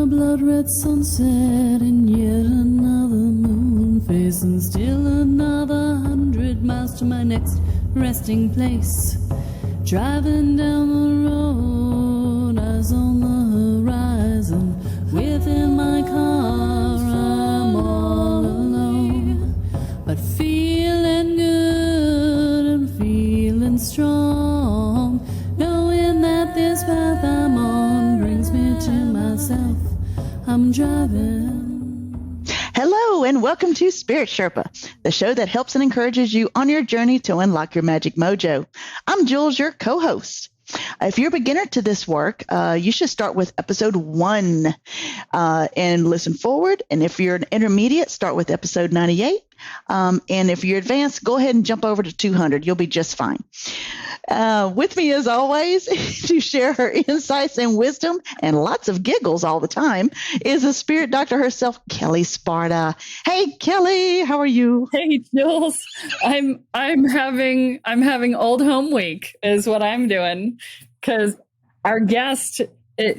a blood-red sunset and yet another moon face, and still another 100 miles to my next resting place. Driving down the road, eyes on the horizon. Within my car, I'm all alone, but feeling good and feeling strong, knowing that this path I'm on brings me to myself. I'm driving. Hello and welcome to Spirit Sherpa, the show that helps and encourages you on your journey to unlock your magic mojo. I'm Jules, your co-host. If you're a beginner to this work, you should start with episode 1 and listen forward. And if you're an intermediate, start with episode 98. And if you're advanced, go ahead and jump over to 200. You'll be just fine. With me, as always, to share her insights and wisdom and lots of giggles all the time, is the spirit doctor herself, Kelle Sparta. Hey, Kelle, how are you? Hey, Jules. I'm having old home week is what I'm doing, because our guest.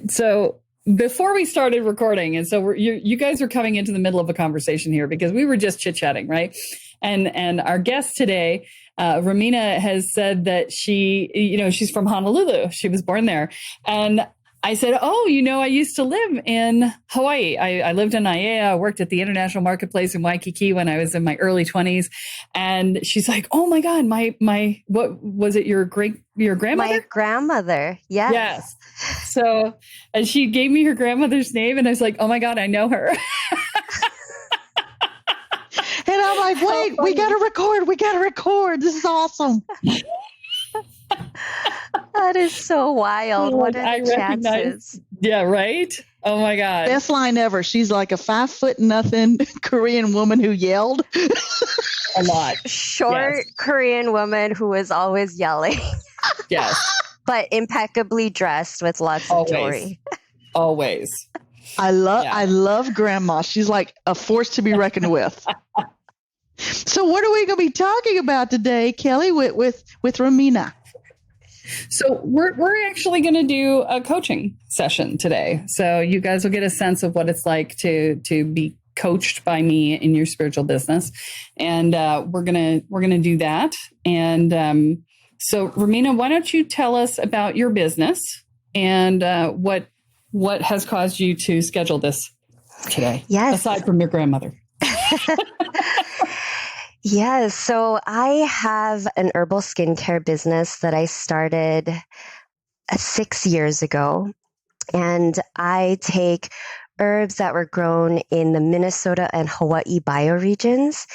So before we started recording, and so you guys are coming into the middle of a conversation here because we were just chit-chatting, right? And our guest today, Romina, has said that she's from Honolulu. She was born there. And I said, I used to live in Hawaii. I lived in Aiea. I worked at the International Marketplace in Waikiki when I was in my early 20s. And she's like, oh my God, what was it? Your grandmother? My grandmother. Yes. Yes. So, and she gave me her grandmother's name, and I was like, oh my God, I know her. And I'm like, wait, we got to record. This is awesome. That is so wild. What are the chances? Yeah, right? Oh my God. Best line ever. She's like a 5'0" Korean woman who yelled. A lot. Short Yes. Korean woman who was always yelling. Yes. But impeccably dressed with lots of jewelry. Always. I love grandma. She's like a force to be reckoned with. So what are we going to be talking about today, Kelle, with Romina? So we're actually going to do a coaching session today. So you guys will get a sense of what it's like to be coached by me in your spiritual business. And we're gonna do that. And so Romina, why don't you tell us about your business and what has caused you to schedule this today? Yes. Aside from your grandmother. Yes. So I have an herbal skincare business that I started 6 years ago. And I take herbs that were grown in the Minnesota and Hawaii bioregions.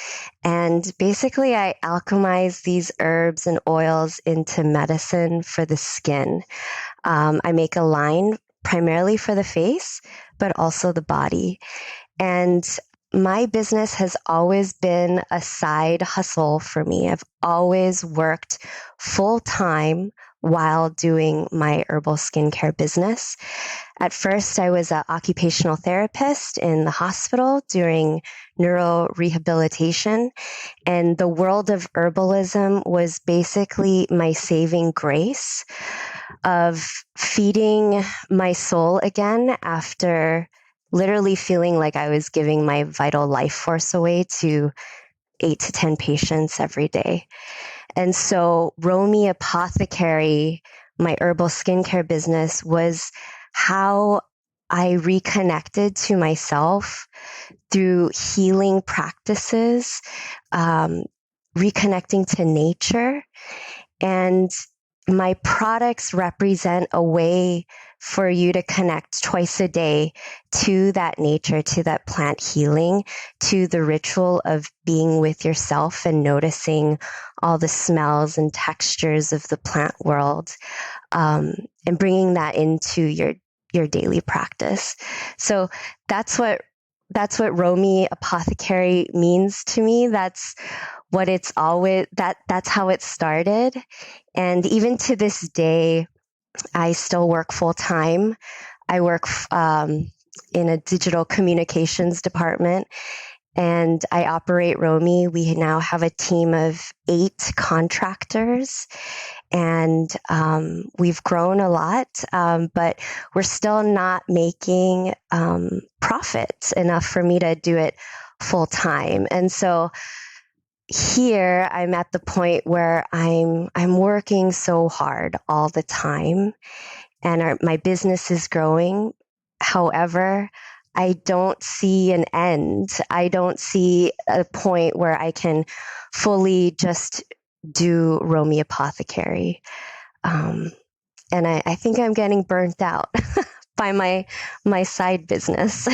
And basically, I alchemize these herbs and oils into medicine for the skin. I make a line primarily for the face, but also the body. And my business has always been a side hustle for me. I've always worked full time while doing my herbal skincare business. At first, I was an occupational therapist in the hospital doing neurorehabilitation. And the world of herbalism was basically my saving grace of feeding my soul again after literally feeling like I was giving my vital life force away to 8 to 10 patients every day. And so Romi Apothecary, my herbal skincare business, was how I reconnected to myself through healing practices, reconnecting to nature. And my products represent a way for you to connect twice a day to that nature, to that plant healing, to the ritual of being with yourself and noticing all the smells and textures of the plant world, and bringing that into your daily practice. So that's what Romi Apothecary means to me. That's what it's always, that's how it started. And even to this day, I still work full time. I work in a digital communications department, and I operate Romi. We now have a team of 8 contractors, and we've grown a lot, but we're still not making profits enough for me to do it full time. And so here I'm at the point where I'm working so hard all the time, and my business is growing. However, I don't see an end. I don't see a point where I can fully just do Romi Apothecary. And I think I'm getting burnt out by my side business.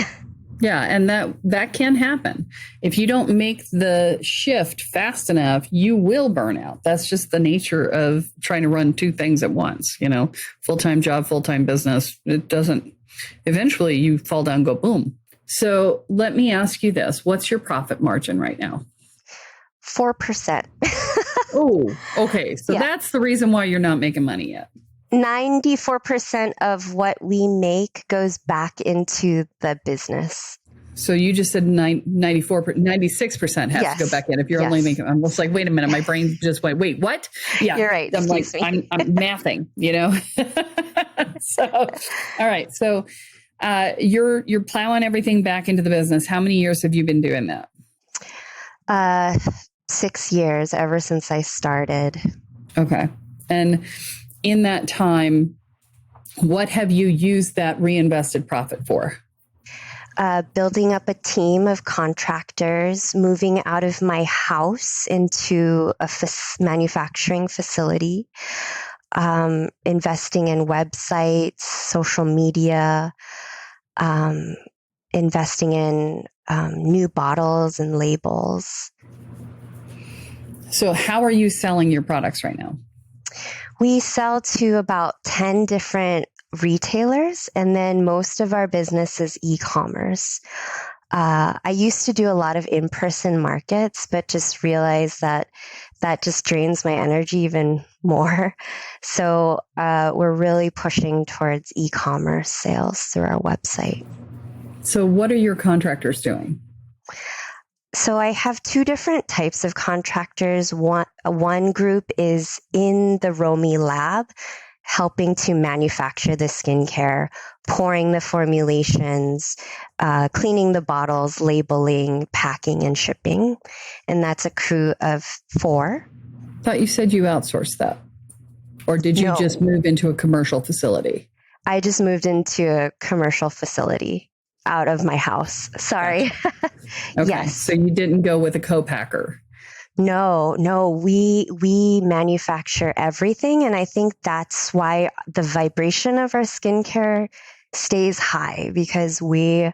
Yeah, and that can happen. If you don't make the shift fast enough, you will burn out. That's just the nature of trying to run 2 things at once, full-time job, full-time business. It doesn't, eventually you fall down, go boom. So let me ask you this. What's your profit margin right now? 4%. Oh, okay. So that's the reason why you're not making money yet. 94% of what we make goes back into the business. So you just said 96% has to go back in if you're only making. I'm just like, wait a minute, my brain just went, wait, what? Yeah, you're right. I'm like, I'm mathing, So, all right. So you're plowing everything back into the business. How many years have you been doing that? 6 years, ever since I started. Okay. And in that time, what have you used that reinvested profit for? Building up a team of contractors, moving out of my house into a manufacturing facility, investing in websites, social media, investing in new bottles and labels. So how are you selling your products right now? We sell to about 10 different retailers, and then most of our business is e-commerce. I used to do a lot of in-person markets, but just realized that just drains my energy even more. So we're really pushing towards e-commerce sales through our website. So what are your contractors doing? So I have 2 different types of contractors. One group is in the Romi lab, helping to manufacture the skincare, pouring the formulations, cleaning the bottles, labeling, packing, and shipping. And that's a crew of 4. I thought you said you outsourced that. Or did you just move into a commercial facility? I just moved into a commercial facility out of my house. Sorry. Gotcha. Okay. Yes. So you didn't go with a co-packer? No, we manufacture everything. And I think that's why the vibration of our skincare stays high, because we're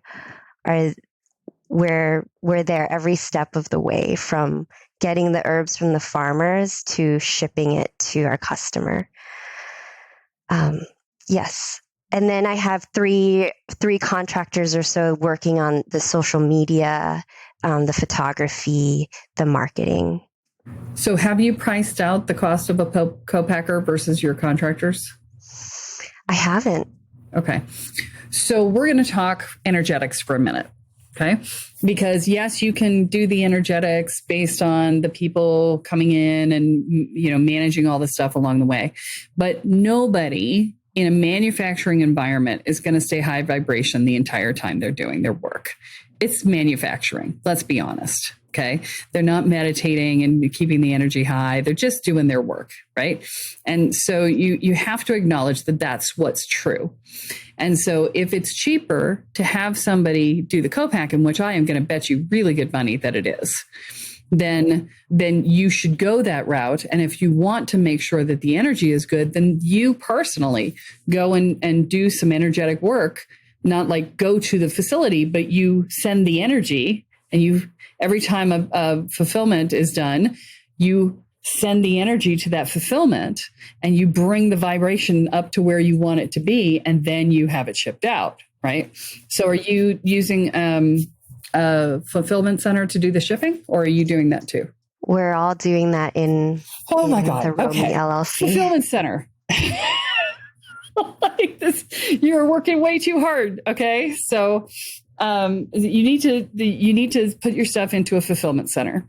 there every step of the way, from getting the herbs from the farmers to shipping it to our customer. Yes. And then I have three contractors or so working on the social media, the photography, the marketing. So have you priced out the cost of a co-packer versus your contractors? I haven't. Okay. So we're going to talk energetics for a minute. Okay. Because yes, you can do the energetics based on the people coming in and, managing all the stuff along the way. But nobody in a manufacturing environment is going to stay high vibration the entire time they're doing their work. It's manufacturing. Let's be honest. Okay. They're not meditating and keeping the energy high. They're just doing their work. Right. And so you have to acknowledge that that's what's true. And so if it's cheaper to have somebody do the co-packing, which I am going to bet you really good money that it is, then you should go that route. And if you want to make sure that the energy is good, then you personally go and do some energetic work, not like go to the facility, but you send the energy, and every time a fulfillment is done, you send the energy to that fulfillment and you bring the vibration up to where you want it to be, and then you have it shipped out, right? So are you using a fulfillment center to do the shipping, or are you doing that too? We're all doing that in my God. the Romi LLC. Fulfillment center. Like this, you're working way too hard. Okay. So you need to put your stuff into a fulfillment center,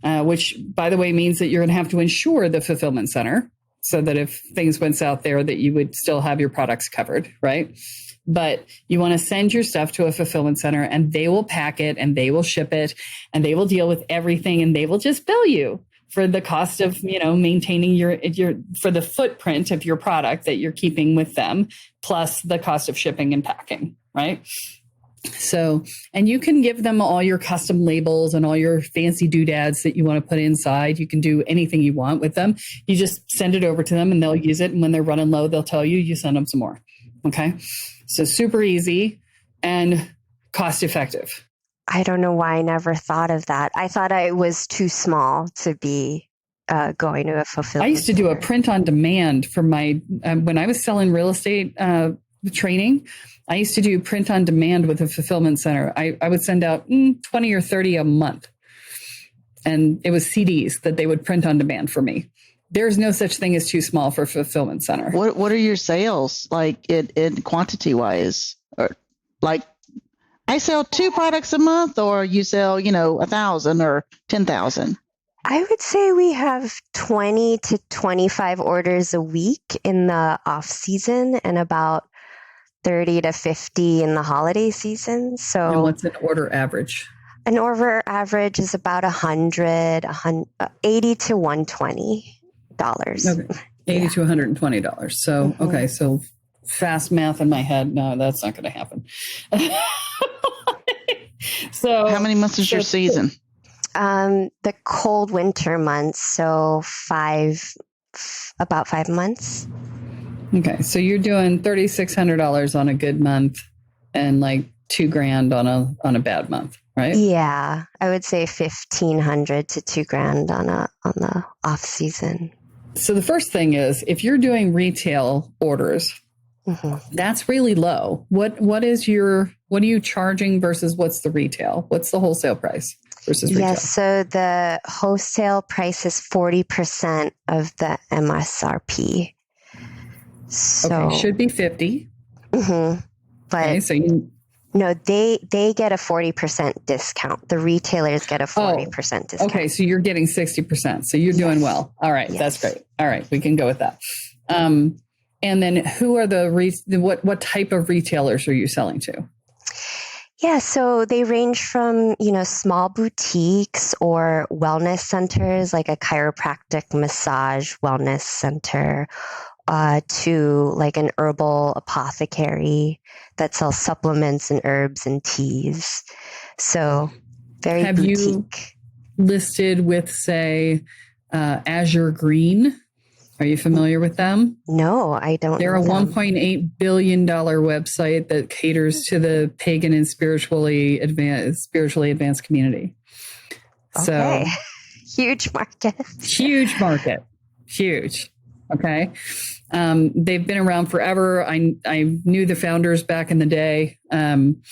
which, by the way, means that you're going to have to insure the fulfillment center so that if things went south there, that you would still have your products covered, right? But you want to send your stuff to a fulfillment center, and they will pack it, and they will ship it, and they will deal with everything, and they will just bill you for the cost of, maintaining your for the footprint of your product that you're keeping with them, plus the cost of shipping and packing, right? So, and you can give them all your custom labels and all your fancy doodads that you want to put inside. You can do anything you want with them. You just send it over to them and they'll use it. And when they're running low, they'll tell you, you send them some more. Okay. So super easy and cost effective. I don't know why I never thought of that. I thought I was too small to be going to a fulfillment. I used to do a print on demand for my, when I was selling real estate training, I used to do print on demand with a fulfillment center. I would send out 20 or 30 a month. And it was CDs that they would print on demand for me. There's no such thing as too small for a fulfillment center. What are your sales like in quantity wise? Or like I sell 2 products a month, or you sell, 1,000 or 10,000? I would say we have 20 to 25 orders a week in the off season and about 30 to 50 in the holiday season. So, and what's an order average? An order average is about 80 to $120. Okay. 80 to $120. So, okay. So fast math in my head. No, that's not going to happen. So how many months is your season? The cold winter months. So about 5 months. Okay. So you're doing $3,600 on a good month and like $2,000 on a bad month, right? Yeah. I would say $1,500 to $2,000 on the off season. So the first thing is, if you're doing retail orders, that's really low. What are you charging versus what's the retail? What's the wholesale price versus retail? Yes. So the wholesale price is 40% of the MSRP. So okay, should be 50. But okay, so no, they get a 40% discount. The retailers get a 40% discount. Okay, so you're getting 60%. So you're doing well. All right, that's great. All right, we can go with that. And then who are what type of retailers are you selling to? Yeah, so they range from, small boutiques or wellness centers like a chiropractic massage wellness center, to like an herbal apothecary that sells supplements and herbs and teas. So very Have boutique. You listed with, say, Azure Green? Are you familiar with them? No, I don't. They're a $1.8 billion website that caters to the pagan and spiritually advanced community. Okay. So huge market. Huge market. Huge. Okay. They've been around forever. I knew the founders back in the day. And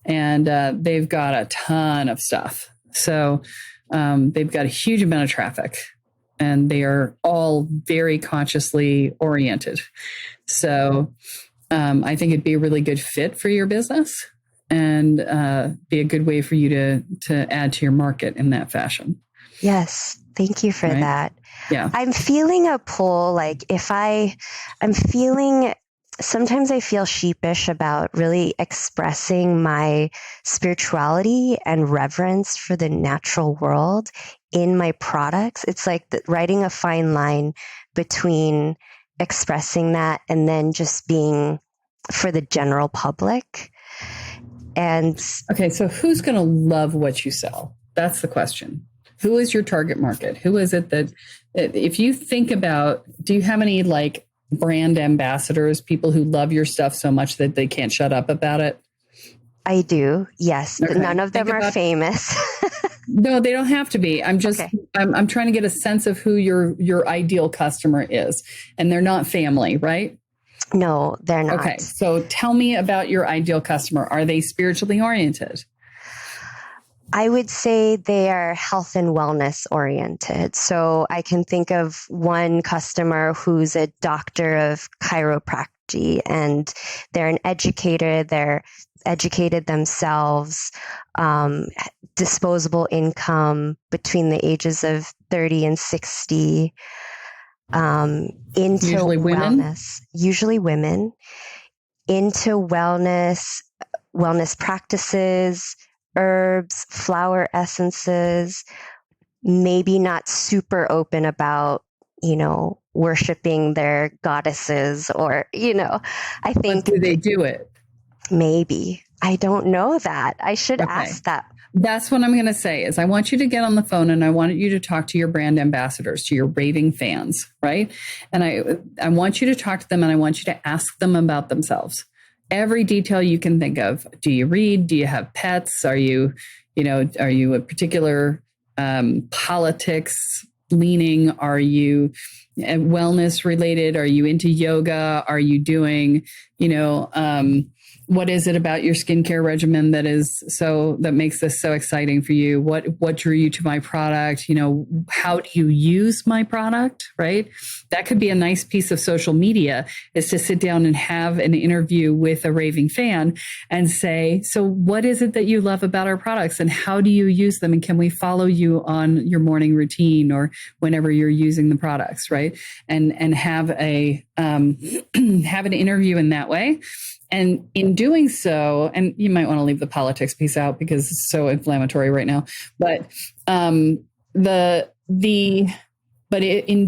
they've got a ton of stuff. So they've got a huge amount of traffic. And they are all very consciously oriented. So I think it'd be a really good fit for your business and be a good way for you to add to your market in that fashion. Yes. Thank you for that. Yeah. I'm feeling a pull. Like sometimes I feel sheepish about really expressing my spirituality and reverence for the natural world in my products. It's like writing a fine line between expressing that and then just being for the general public. And okay, so who's going to love what you sell? That's the question. Who is your target market? Who is it that if you think about, do you have any like brand ambassadors, people who love your stuff so much that they can't shut up about it? I do. Yes. Okay. None of them are famous. No, they don't have to be. I'm just, okay. I'm trying to get a sense of who your ideal customer is. And they're not family, right? No, they're not. Okay. So tell me about your ideal customer. Are they spiritually oriented? I would say they are health and wellness oriented. So I can think of one customer who's a doctor of chiropractic, and they're an educator. educated themselves, disposable income between the ages of 30 and 60, into Usually women? wellness, usually women, into wellness practices, herbs, flower essences, maybe not super open about, worshiping their goddesses or, I But think do they do it? maybe. I don't know that. I should Okay. ask that. That's what I'm going to say is I want you to get on the phone and I want you to talk to your brand ambassadors, to your raving fans, right? And I want you to talk to them and I want you to ask them about themselves. Every detail you can think of. Do you read? Do you have pets? Are you a particular politics leaning? Are you wellness related? Are you into yoga? Are you doing, what is it about your skincare regimen that makes this so exciting for you? What drew you to my product? How do you use my product? Right? That could be a nice piece of social media, is to sit down and have an interview with a raving fan and say, so what is it that you love about our products and how do you use them? And can we follow you on your morning routine or whenever you're using the products, right? And have have an interview in that way. And in doing so, and you might want to leave the politics piece out because it's so inflammatory right now, but in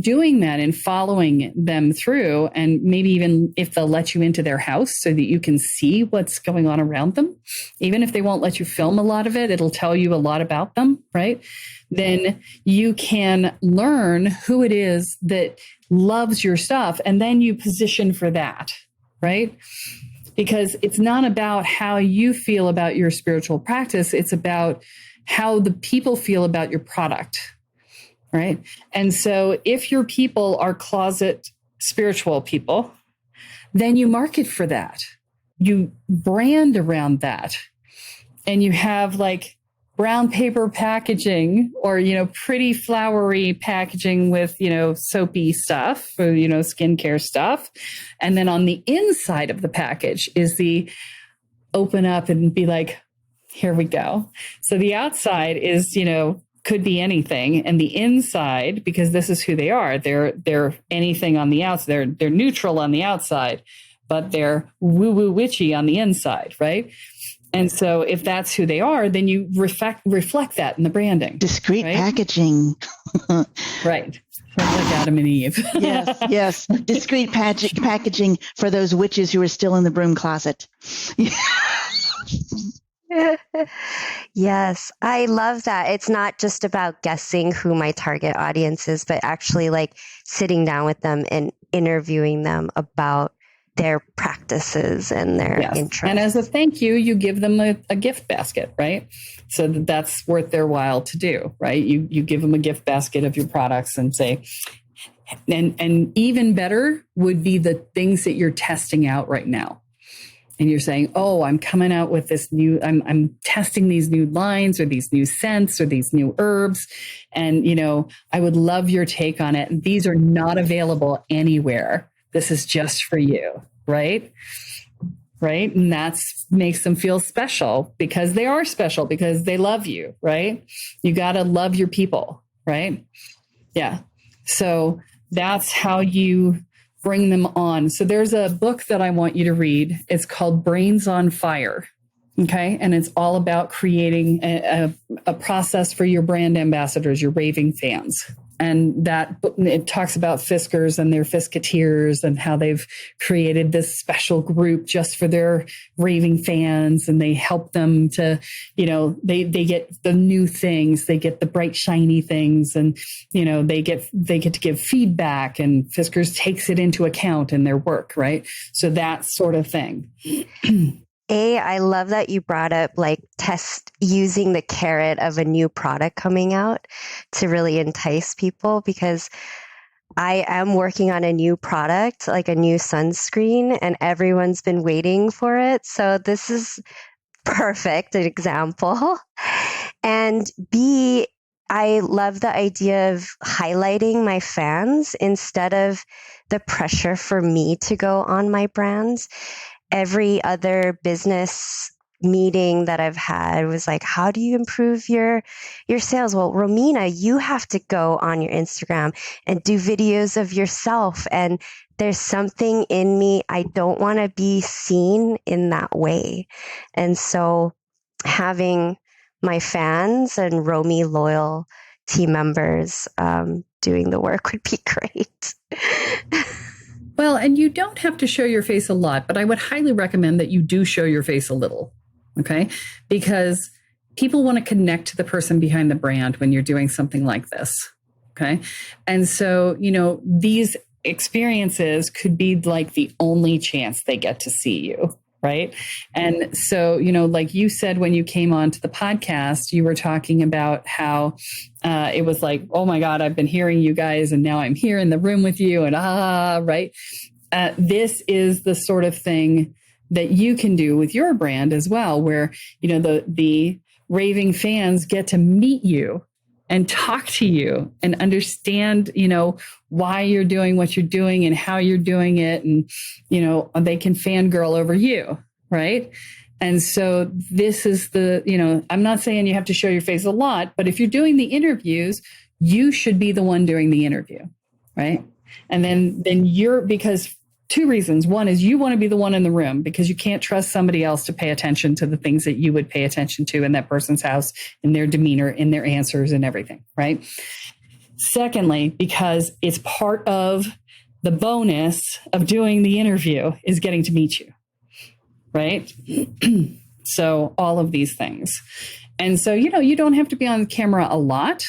doing that and following them through, and maybe even if they'll let you into their house so that you can see what's going on around them, even if they won't let you film a lot of it, it'll tell you a lot about them, right? Then you can learn who it is that loves your stuff, and then you position for that, right? Because it's not about how you feel about your spiritual practice. It's about how the people feel about your product, right? And so if your people are closet spiritual people, then you market for that. You brand around that. And you have like brown paper packaging or, pretty flowery packaging with, soapy stuff or, skincare stuff. And then on the inside of the package is the open up and be like, here we go. So the outside is, could be anything. And the inside, because this is who they are, they're anything on the outside. They're neutral on the outside, but they're woo-woo witchy on the inside, right? And so if that's who they are, then you reflect that in the branding. Discreet right? packaging. Right. Like Adam and Eve. Yes. Discreet packaging for those witches who are still in the broom closet. Yes, I love that. It's not just about guessing who my target audience is, but actually like sitting down with them and interviewing them about their practices and their interests. And as a thank you, you give them a gift basket, right? So that's worth their while to do, right? You give them a gift basket of your products and say, and even better would be the things that you're testing out right now. And you're saying, oh, I'm coming out with this new, I'm testing these new lines or these new scents or these new herbs. And, I would love your take on it. These are not available anywhere. This is just for you, right? Right. And that makes them feel special because they are special because they love you, right? You got to love your people, right? Yeah. So that's how you bring them on. So there's a book that I want you to read. It's called Brains on Fire. Okay. And it's all about creating a process for your brand ambassadors, your raving fans. And that book, it talks about Fiskers and their Fisketeers and how they've created this special group just for their raving fans. And they help them to, they get the new things, they get the bright, shiny things, and, they get to give feedback, and Fiskers takes it into account in their work. Right. So that sort of thing. I love that you brought up like test using the carrot of a new product coming out to really entice people, because I am working on a new product, like a new sunscreen, and everyone's been waiting for it. So this is perfect an example. And B, I love the idea of highlighting my fans instead of the pressure for me to go on my brands. Every other business meeting that I've had was like, how do you improve your sales? Well, Romina, you have to go on your Instagram and do videos of yourself. And there's something in me, I don't want to be seen in that way. And so having my fans and Romi loyal team members doing the work would be great. Well, and you don't have to show your face a lot, but I would highly recommend that you do show your face a little, okay? Because people want to connect to the person behind the brand when you're doing something like this, okay? And so, these experiences could be like the only chance they get to see you, right? And so, like you said, when you came onto the podcast, you were talking about how it was like, oh my God, I've been hearing you guys and now I'm here in the room with you and right? This is the sort of thing that you can do with your brand as well, where, the raving fans get to meet you and talk to you and understand, why you're doing what you're doing and how you're doing it. And, they can fangirl over you, right? And so this is I'm not saying you have to show your face a lot, but if you're doing the interviews, you should be the one doing the interview, right? And then because two reasons. One is you want to be the one in the room because you can't trust somebody else to pay attention to the things that you would pay attention to in that person's house, in their demeanor, in their answers and everything, right? Secondly, because it's part of the bonus of doing the interview is getting to meet you, right? So all of these things. And so, you don't have to be on camera a lot,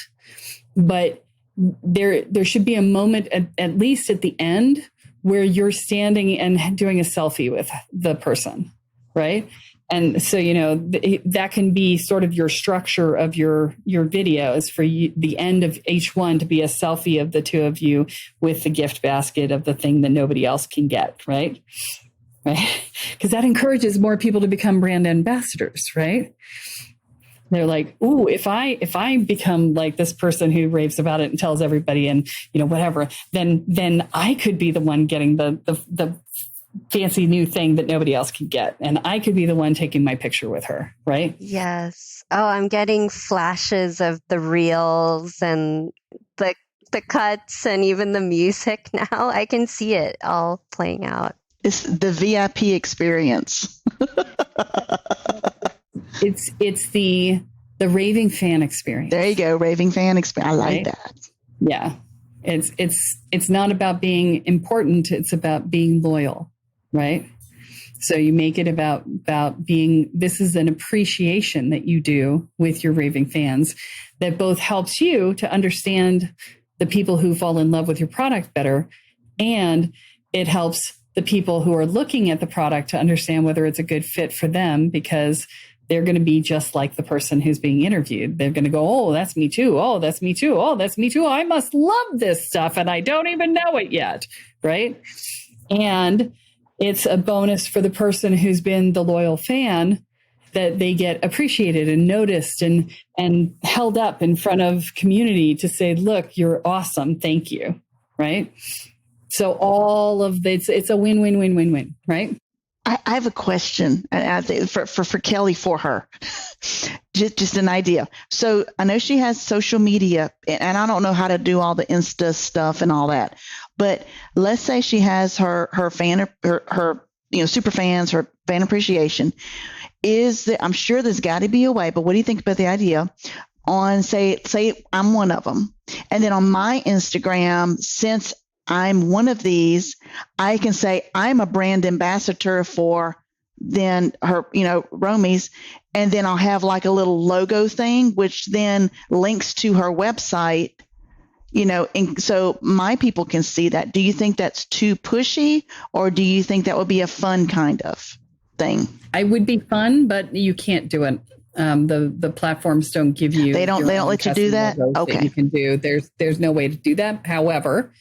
but there should be a moment at least at the end where you're standing and doing a selfie with the person, right? And so, that can be sort of your structure of your videos for you, the end of each one to be a selfie of the two of you with the gift basket of the thing that nobody else can get, right? Right? Because that encourages more people to become brand ambassadors, right? They're like, ooh, if I become like this person who raves about it and tells everybody and, whatever, then I could be the one getting the fancy new thing that nobody else could get. And I could be the one taking my picture with her, right? Yes. Oh, I'm getting flashes of the reels and the cuts and even the music now. I can see it all playing out. It's the VIP experience. It's the raving fan experience. There you go, raving fan experience. I like right? that. Yeah. It's not about being important, it's about being loyal, right? So you make it about being, this is an appreciation that you do with your raving fans that both helps you to understand the people who fall in love with your product better, and it helps the people who are looking at the product to understand whether it's a good fit for them, because they're going to be just like the person who's being interviewed. They're going to go, oh, that's me too. Oh, that's me too. Oh, that's me too. I must love this stuff and I don't even know it yet, right? And it's a bonus for the person who's been the loyal fan, that they get appreciated and noticed and held up in front of community to say, look, you're awesome. Thank you, right? So all of this, it's a win-win-win-win-win, right? I have a question, and I think for Kelle, for her, just an idea. So I know she has social media, and I don't know how to do all the Insta stuff and all that. But let's say she has her fan, her super fans, her fan appreciation. I'm sure there's got to be a way. But what do you think about the idea on say I'm one of them, and then on my Instagram, since I'm one of these, I can say I'm a brand ambassador for then her, Romi's, and then I'll have like a little logo thing, which then links to her website, and so my people can see that. Do you think that's too pushy, or do you think that would be a fun kind of thing? I would be fun, but you can't do it. The platforms don't give you. They don't let you do that. Okay. That you can do. There's no way to do that. However,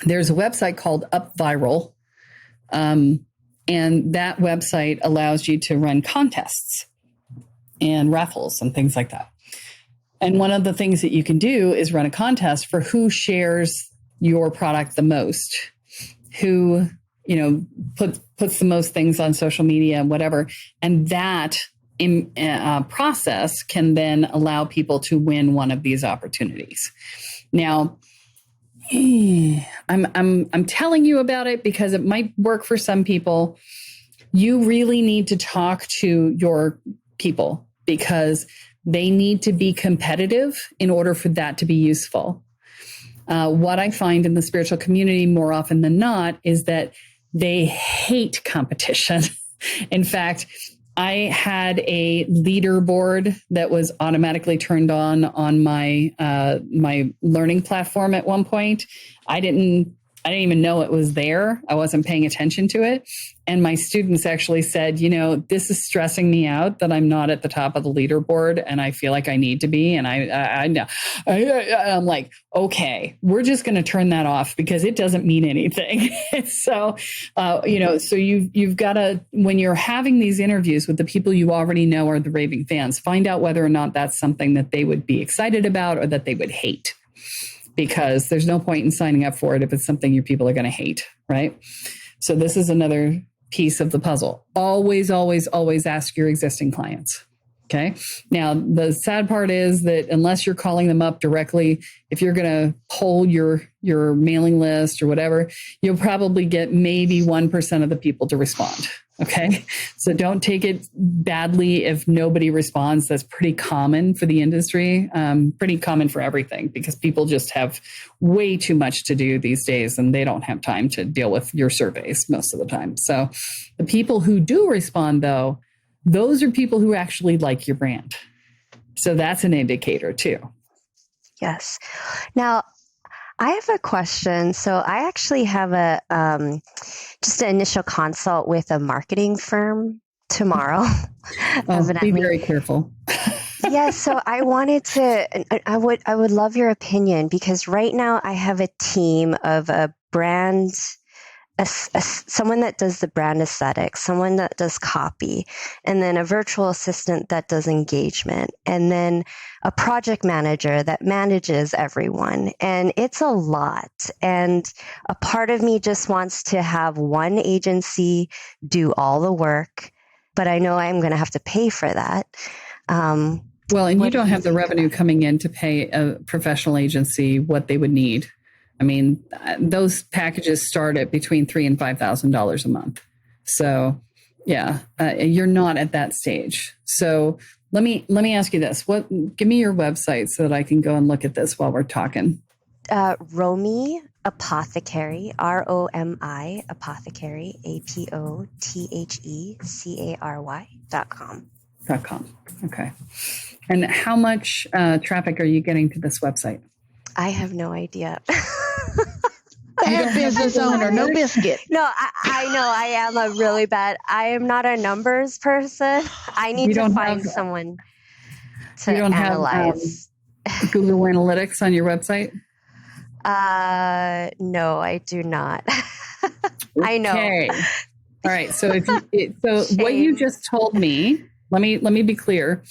there's a website called UpViral, and that website allows you to run contests and raffles and things like that. And one of the things that you can do is run a contest for who shares your product the most, who puts the most things on social media and whatever. And that process can then allow people to win one of these opportunities. Now, I'm telling you about it because it might work for some people. You really need to talk to your people because they need to be competitive in order for that to be useful. What I find in the spiritual community more often than not is that they hate competition. In fact, I had a leaderboard that was automatically turned on my my learning platform at one point. I didn't even know it was there. I wasn't paying attention to it. And my students actually said, this is stressing me out that I'm not at the top of the leaderboard and I feel like I need to be. And I'm like, okay, we're just going to turn that off because it doesn't mean anything. So, so you've got to, when you're having these interviews with the people you already know are the raving fans, find out whether or not that's something that they would be excited about or that they would hate. Because there's no point in signing up for it if it's something your people are going to hate, right? So this is another piece of the puzzle. Always, always, always ask your existing clients. Okay. Now, the sad part is that unless you're calling them up directly, if you're going to poll your mailing list or whatever, you'll probably get maybe 1% of the people to respond. Okay. So don't take it badly if nobody responds. That's pretty common for the industry, pretty common for everything because people just have way too much to do these days and they don't have time to deal with your surveys most of the time. So the people who do respond, though, those are people who actually like your brand. So that's an indicator too. Yes. Now, I have a question. So I actually have just an initial consult with a marketing firm tomorrow. Be very careful. Yeah. So I wanted to, I would love your opinion because right now I have a team of a brand, someone that does the brand aesthetics, someone that does copy, and then a virtual assistant that does engagement, and then a project manager that manages everyone. And it's a lot. And a part of me just wants to have one agency do all the work, but I know I'm going to have to pay for that. Well, and you don't have the revenue coming in to pay a professional agency what they would need. I mean, those packages start at between $3,000 and $5,000 a month. So, yeah, you're not at that stage. So let me ask you this: give me your website so that I can go and look at this while we're talking. Romi Apothecary, ROMI Apothecary, APOTHECARY.com. .com. Okay. And how much traffic are you getting to this website? I have no idea. Bad business owner, no biscuit. No, I know I am I am not a numbers person. I need to find someone to analyze. Have Google Analytics on your website? No, I do not. I know. Okay. All right. So what you just told me, let me be clear.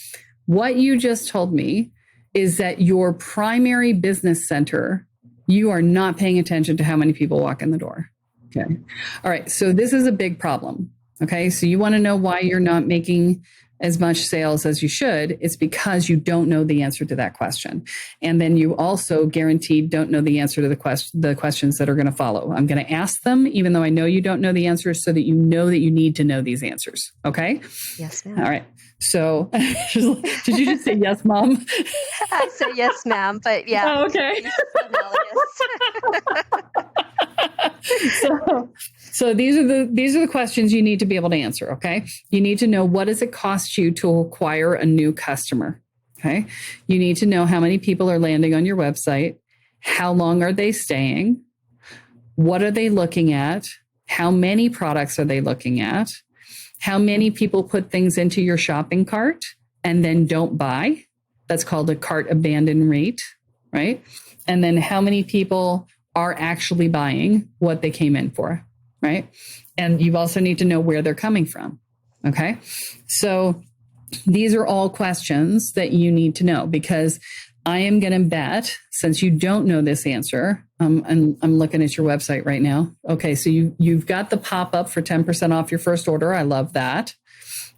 What you just told me is that your primary business center, you are not paying attention to how many people walk in the door. Okay. All right. So this is a big problem. Okay. So you want to know why you're not making as much sales as you should. It's because you don't know the answer to that question. And then you also guaranteed don't know the answer to the questions that are going to follow. I'm going to ask them, even though I know you don't know the answers, so that you know that you need to know these answers. Okay. Yes, ma'am. All right. So did you just say yes, Mom? I said yes, ma'am, but yeah. Oh, okay. So these are the questions you need to be able to answer. Okay. You need to know, what does it cost you to acquire a new customer? Okay. You need to know how many people are landing on your website. How long are they staying? What are they looking at? How many products are they looking at? How many people put things into your shopping cart and then don't buy? That's called a cart abandon rate, right? And then how many people are actually buying what they came in for, right? And you also need to know where they're coming from, okay? So these are all questions that you need to know, because I am going to bet, since you don't know this answer, and I'm looking at your website right now. Okay, so you've got the pop-up for 10% off your first order. I love that.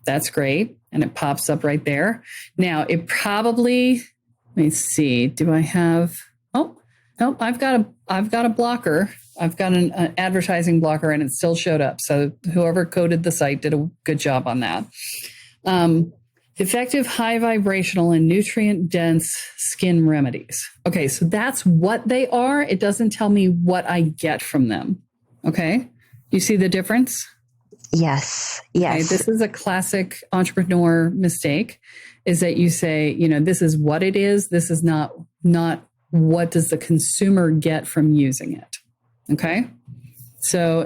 That's great. And it pops up right there. Now, it probably, let me see, do I have, oh, no, I've got a blocker. I've got an advertising blocker, and it still showed up. So whoever coded the site did a good job on that. Effective, high vibrational, and nutrient dense skin remedies. Okay, so that's what they are. It doesn't tell me what I get from them. Okay, you see the difference? Yes. Okay, this is a classic entrepreneur mistake, is that you say, this is what it is. This is not what does the consumer get from using it. Okay, so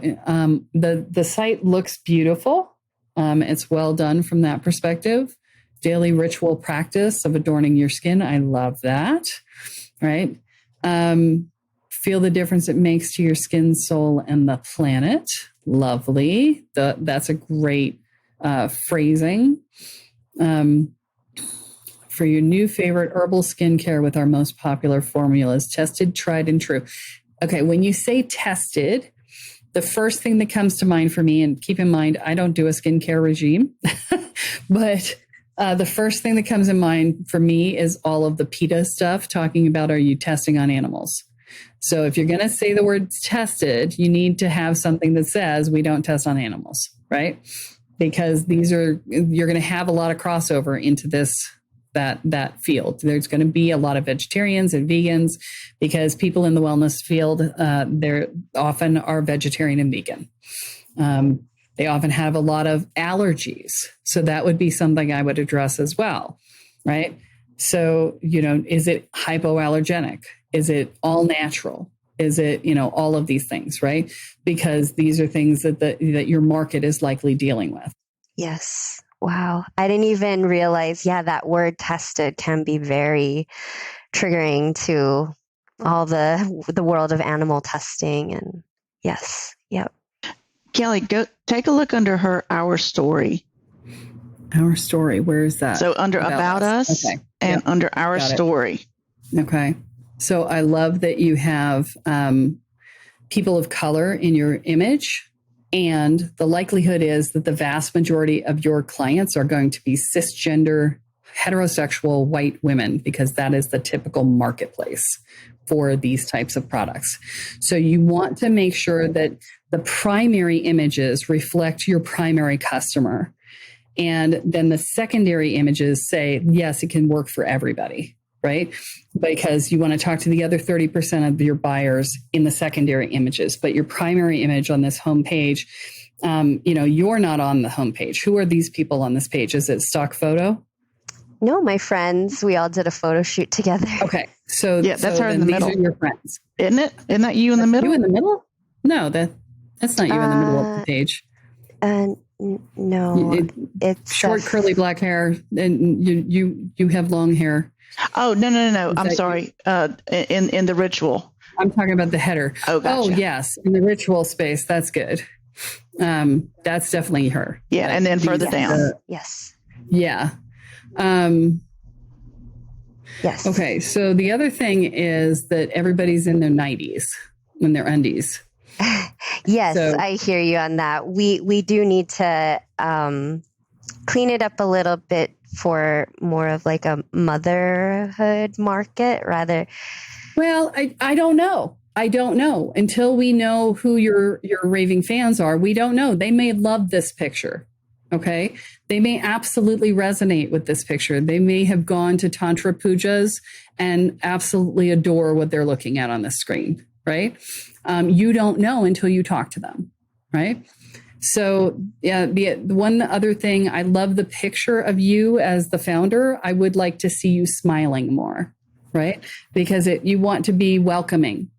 the site looks beautiful. It's well done from that perspective. Daily ritual practice of adorning your skin. I love that. Right. Feel the difference it makes to your skin, soul, and the planet. Lovely. That's a great phrasing. For your new favorite herbal skincare with our most popular formulas, tested, tried, and true. Okay, when you say tested, the first thing that comes to mind for me, and keep in mind, I don't do a skincare regime, but the first thing that comes in mind for me is all of the PETA stuff, talking about, are you testing on animals? So if you're going to say the word tested, you need to have something that says we don't test on animals, right? Because you're going to have a lot of crossover into that field. There's going to be a lot of vegetarians and vegans, because people in the wellness field, they're often are vegetarian and vegan. They often have a lot of allergies. So that would be something I would address as well, right? So, is it hypoallergenic? Is it all natural? Is it, all of these things, right? Because these are things that your market is likely dealing with. Yes. Wow. I didn't even realize, that word tested can be very triggering to all the world of animal testing. And yes. Yep. Kelle, go take a look under Our Story. Our Story. Where is that? So under About Us okay. and under Our Story. Okay. So I love that you have people of color in your image. And the likelihood is that the vast majority of your clients are going to be cisgender, heterosexual, white women, because that is the typical marketplace for these types of products. So you want to make sure that the primary images reflect your primary customer. And then the secondary images say, yes, it can work for everybody, right? Because you want to talk to the other 30% of your buyers in the secondary images. But your primary image on this homepage, you're not on the homepage. Who are these people on this page? Is it stock photo? No, my friends. We all did a photo shoot together. Okay. So that's her in the middle. These are your friends. Isn't it? Isn't that you in the middle? You in the middle? No, that's not you in the middle of the page. No, it's short, curly black hair, and you have long hair. Oh, no. I'm sorry. In the ritual. I'm talking about the header. Oh, gotcha. Oh, yes. In the ritual space. That's good. That's definitely her. Yeah. And then further down. Yes. Yeah. Yes. Okay. So the other thing is that everybody's in their 90s when they're undies. Yes, so, I hear you on that. We do need to clean it up a little bit for more of like a motherhood market rather. Well, I don't know. I don't know until we know who your raving fans are. We don't know. They may love this picture. Okay. They may absolutely resonate with this picture. They may have gone to Tantra pujas and absolutely adore what they're looking at on the screen. Right. You don't know until you talk to them. Right. So, yeah, the one other thing, I love the picture of you as the founder. I would like to see you smiling more. Right. Because you want to be welcoming.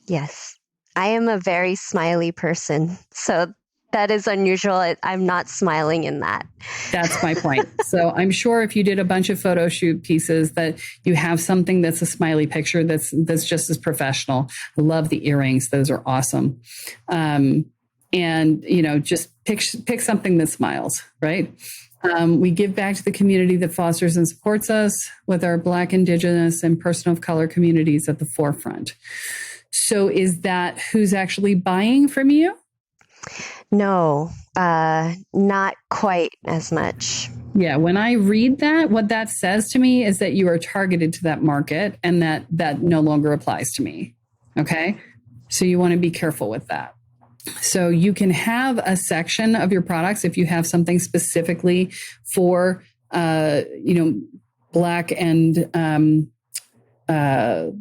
Yes. I am a very smiley person. So that is unusual. I'm not smiling in that. That's my point. So I'm sure if you did a bunch of photo shoot pieces that you have something that's a smiley picture that's just as professional. I love the earrings. Those are awesome. And, just pick something that smiles, right? We give back to the community that fosters and supports us, with our Black, Indigenous, and person of color communities at the forefront. So is that who's actually buying from you? No, not quite as much. Yeah, when I read that, what that says to me is that you are targeted to that market, and that no longer applies to me. Okay. So you want to be careful with that. So you can have a section of your products if you have something specifically for, Black and other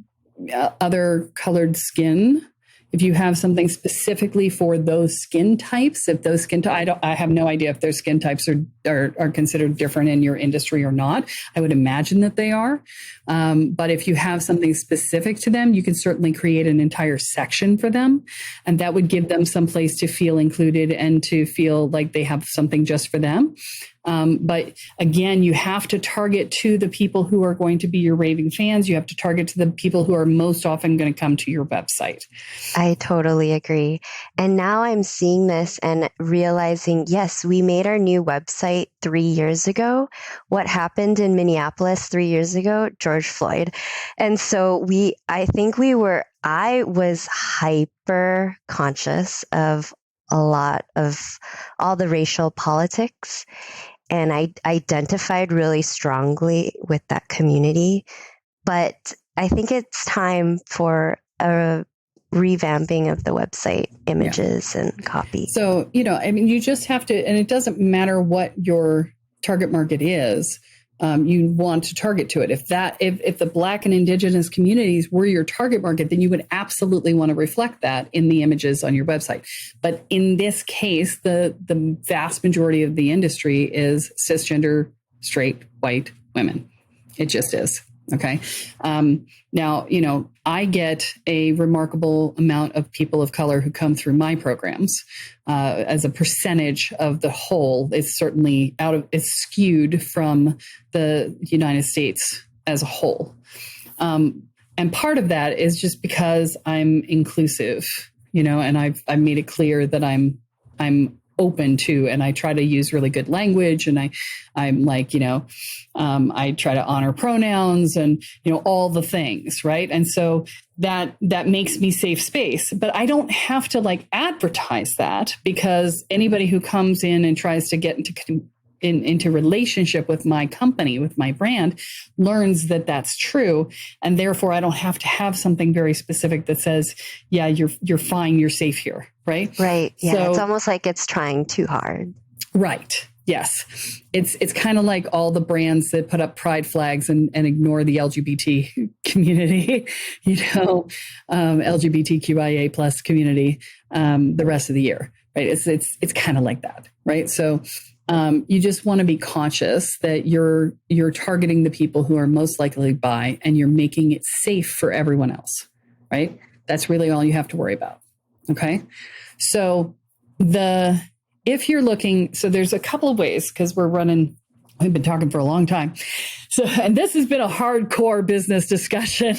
colored skin. If you have something specifically for those skin types, if those skin I have no idea if those skin types are considered different in your industry or not. I would imagine that they are. But if you have something specific to them, you can certainly create an entire section for them. And that would give them some place to feel included and to feel like they have something just for them. But again, you have to target to the people who are going to be your raving fans. You have to target to the people who are most often going to come to your website. I totally agree. And now I'm seeing this and realizing, yes, we made our new website 3 years ago. What happened in Minneapolis 3 years ago? George Floyd. And so I was hyper conscious of a lot of all the racial politics. And I identified really strongly with that community. But I think it's time for a revamping of the website images and copy. So, you just have to, and it doesn't matter what your target market is. You want to target to it. If the Black and Indigenous communities were your target market, then you would absolutely want to reflect that in the images on your website. But in this case, the vast majority of the industry is cisgender, straight, white women. It just is. Okay. Now, I get a remarkable amount of people of color who come through my programs. As a percentage of the whole, it's certainly it's skewed from the United States as a whole. And part of that is just because I'm inclusive, and I've made it clear that I'm open to, and I try to use really good language, and I'm like, I try to honor pronouns and, all the things. Right. And so that makes me safe space, but I don't have to advertise that, because anybody who comes in and tries to get into relationship with my company, with my brand, learns that that's true. And therefore I don't have to have something very specific that says, yeah, you're fine. You're safe here. Right. Right. Yeah. So, it's almost like it's trying too hard. Right. Yes. It's kind of like all the brands that put up pride flags and ignore the LGBT community, LGBTQIA plus community, the rest of the year. Right. It's kind of like that. Right. So, you just want to be conscious that you're targeting the people who are most likely to buy, and you're making it safe for everyone else, right? That's really all you have to worry about. Okay. So if you're looking, so there's a couple of ways, because we've been talking for a long time. So, and this has been a hardcore business discussion.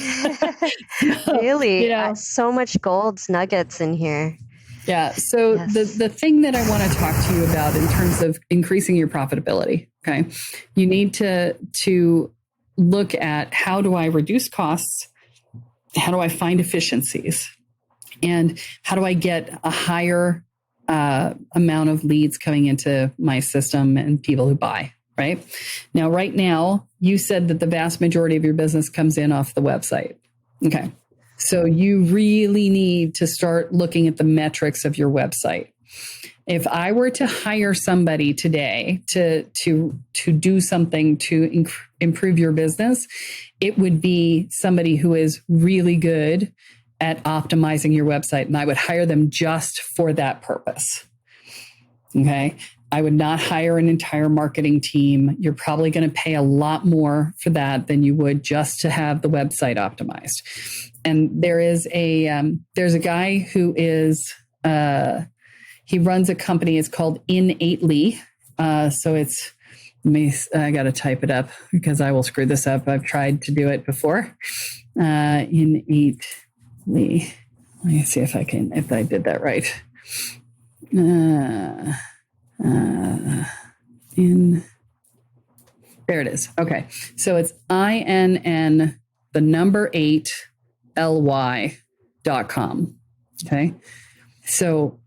Really? So much gold nuggets in here. Yeah. So yes. The thing that I want to talk to you about in terms of increasing your profitability, okay, you need to look at, how do I reduce costs? How do I find efficiencies? And how do I get a higher amount of leads coming into my system and people who buy, right? Now, right now, you said that the vast majority of your business comes in off the website. Okay. So you really need to start looking at the metrics of your website. If I were to hire somebody today to do something to improve your business, it would be somebody who is really good at optimizing your website, and I would hire them just for that purpose. Okay. I would not hire an entire marketing team. You're probably going to pay a lot more for that than you would just to have the website optimized. And there's a guy who is, he runs a company. It's called Innately. So I got to type it up because I will screw this up. I've tried to do it before. Innately. Let me see if I did that right. in, there it is. Okay. So it's INN, the number 8 ly.com. Okay. So,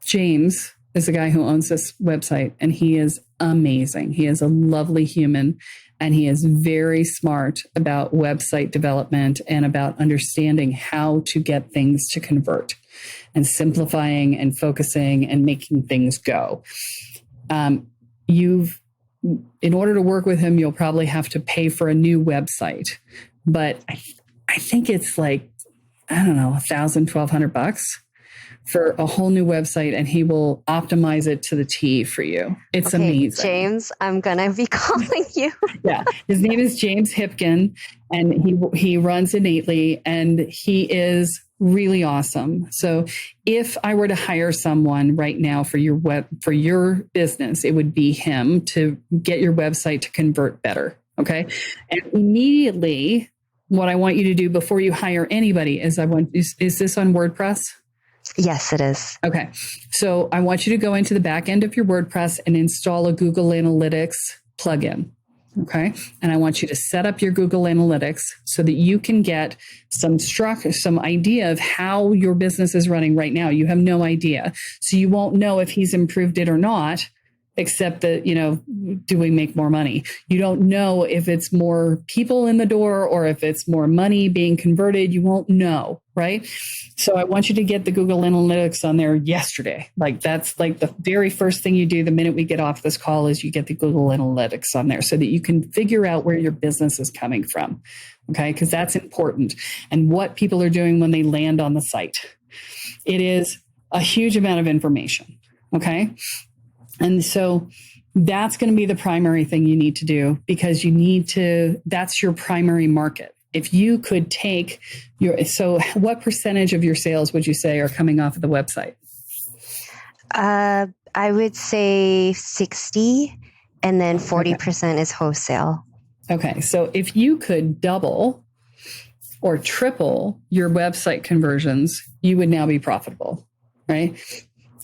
James is the guy who owns this website, and he is amazing. He is a lovely human, and he is very smart about website development and about understanding how to get things to convert and simplifying and focusing and making things go. In order to work with him, you'll probably have to pay for a new website, but I think it's like, I don't know, $1,000, $1,200 for a whole new website, and he will optimize it to the T for you. It's amazing. James, I'm going to be calling you. Yeah. His name is James Hipkin, and he runs Innately, and he is really awesome. So if I were to hire someone right now for your business, it would be him to get your website to convert better. Okay. And immediately what I want you to do before you hire anybody is is this on WordPress? Yes, it is. Okay. So I want you to go into the back end of your WordPress and install a Google Analytics plugin. Okay. And I want you to set up your Google Analytics so that you can get some idea of how your business is running right now. You have no idea. So you won't know if he's improved it or not, except that, do we make more money? You don't know if it's more people in the door or if it's more money being converted. You won't know, right? So I want you to get the Google Analytics on there yesterday. Like that's like the very first thing you do the minute we get off this call is you get the Google Analytics on there so that you can figure out where your business is coming from. Okay. Because that's important. And what people are doing when they land on the site. It is a huge amount of information. Okay. And so that's going to be the primary thing you need to do because that's your primary market. If you could take so what percentage of your sales would you say are coming off of the website? I would say 60, and then 40% is wholesale. Okay. So if you could double or triple your website conversions, you would now be profitable, right?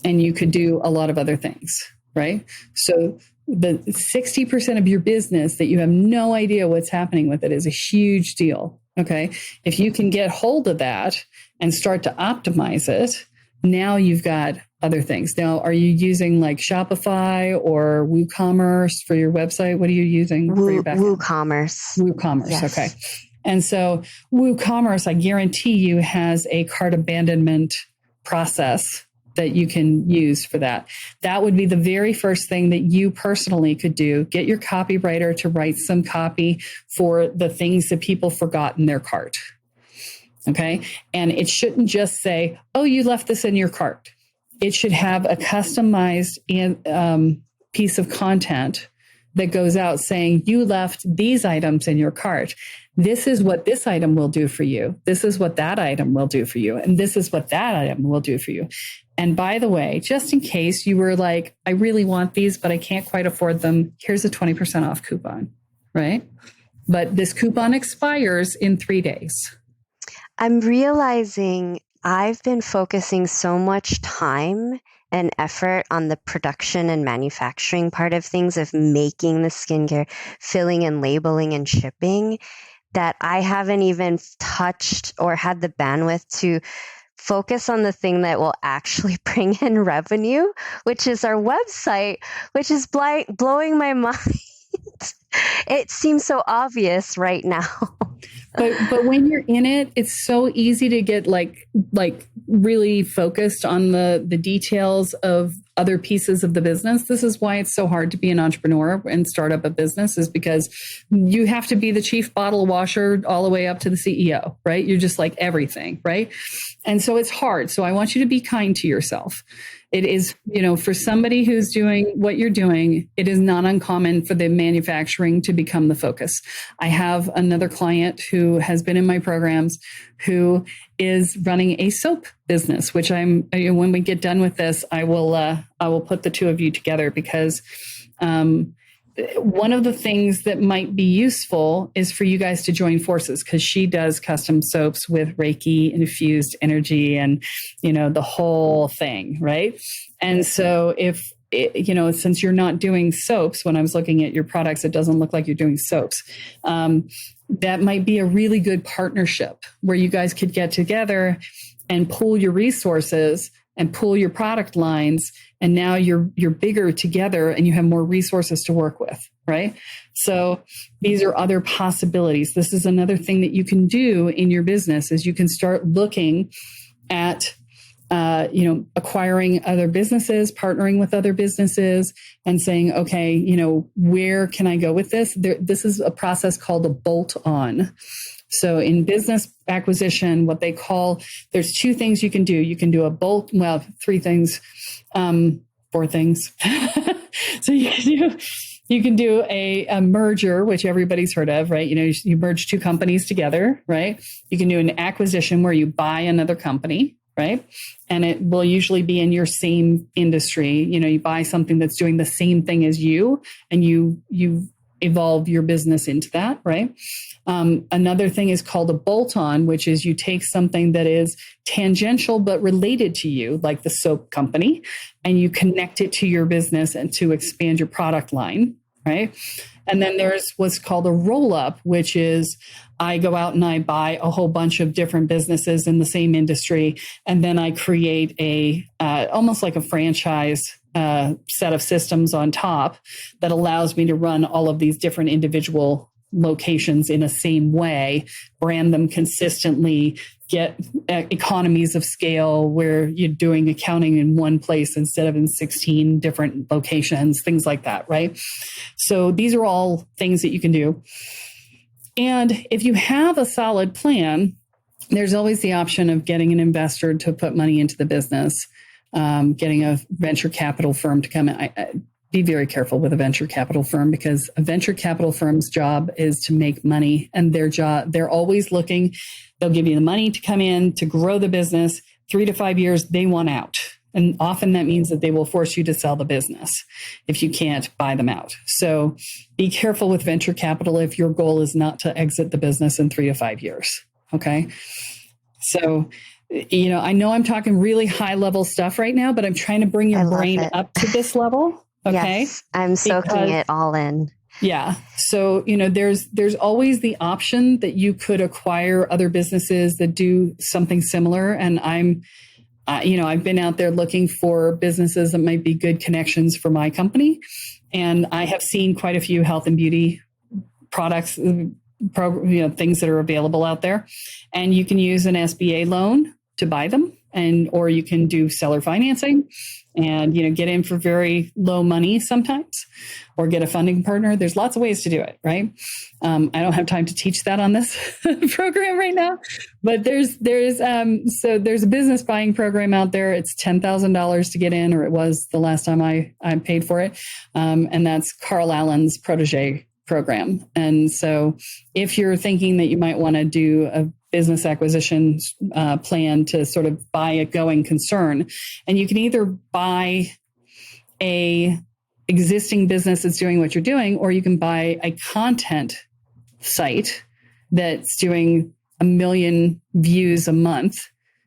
And you could do a lot of other things. Right? So the 60% of your business that you have no idea what's happening with it is a huge deal. Okay. If you can get hold of that and start to optimize it, now you've got other things. Now, are you using like Shopify or WooCommerce for your website? What are you using for your backend? WooCommerce. WooCommerce. Yes. Okay. And so WooCommerce, I guarantee you, has a cart abandonment process that you can use for that. That would be the very first thing that you personally could do. Get your copywriter to write some copy for the things that people forgot in their cart. Okay. And it shouldn't just say, oh, you left this in your cart. It should have a customized piece of content that goes out saying you left these items in your cart. This is what this item will do for you. This is what that item will do for you. And this is what that item will do for you. And by the way, just in case you were like, I really want these, but I can't quite afford them, here's a 20% off coupon, right? But this coupon expires in 3 days. I'm realizing I've been focusing so much time and effort on the production and manufacturing part of things, of making the skincare, filling and labeling and shipping, that I haven't even touched or had the bandwidth to focus on the thing that will actually bring in revenue, which is our website, which is blowing my mind. It seems so obvious right now. But when you're in it, it's so easy to get like really focused on the details of other pieces of the business. This is why it's so hard to be an entrepreneur and start up a business, is because you have to be the chief bottle washer all the way up to the CEO, right? You're just like everything, right? And so it's hard. So I want you to be kind to yourself. It is, for somebody who's doing what you're doing, it is not uncommon for the manufacturing to become the focus. I have another client who has been in my programs who is running a soap business, which when we get done with this, I will put the two of you together because, one of the things that might be useful is for you guys to join forces, because she does custom soaps with Reiki infused energy and, the whole thing. Right. And so if since you're not doing soaps, when I was looking at your products, it doesn't look like you're doing soaps. That might be a really good partnership where you guys could get together and pool your resources and pool your product lines. And now you're bigger together and you have more resources to work with, right? So these are other possibilities. This is another thing that you can do in your business is you can start looking at acquiring other businesses, partnering with other businesses and saying, okay, where can I go with this? This is a process called a bolt on. So in business acquisition, what they call, there's two things you can do. You can do a bolt, three things, four things. So you can do a merger, which everybody's heard of, right? You merge two companies together, right? You can do an acquisition where you buy another company, right? And it will usually be in your same industry. You buy something that's doing the same thing as you, and you evolve your business into that, right? Another thing is called a bolt-on, which is you take something that is tangential but related to you, like the soap company, and you connect it to your business and to expand your product line, right? And then there's what's called a roll-up, which is I go out and I buy a whole bunch of different businesses in the same industry, and then I create a almost like a franchise set of systems on top that allows me to run all of these different individual locations in a same way, brand them consistently, get economies of scale where you're doing accounting in one place instead of in 16 different locations, things like that, right? So these are all things that you can do. And if you have a solid plan, there's always the option of getting an investor to put money into the business, getting a venture capital firm to come in. Be very careful with a venture capital firm, because a venture capital firm's job is to make money, and they're always looking. They'll give you the money to come in to grow the business. 3 to 5 years, they want out. And often that means that they will force you to sell the business if you can't buy them out. So be careful with venture capital if your goal is not to exit the business in 3 to 5 years. Okay. So, I know I'm talking really high level stuff right now, but I'm trying to bring your brain up to this level. Okay. Yes, I'm soaking it all in. Yeah. So, there's always the option that you could acquire other businesses that do something similar. And I've been out there looking for businesses that might be good connections for my company. And I have seen quite a few health and beauty products, things that are available out there. And you can use an SBA loan to buy them, or you can do seller financing and, get in for very low money sometimes, or get a funding partner. There's lots of ways to do it, right? I don't have time to teach that on this program right now, but there's a business buying program out there. It's $10,000 to get in, or it was the last time I paid for it. And that's Carl Allen's protege program. And so if you're thinking that you might want to do a business acquisition plan to sort of buy a going concern, and you can either buy a existing business that's doing what you're doing, or you can buy a content site that's doing 1 million views a month,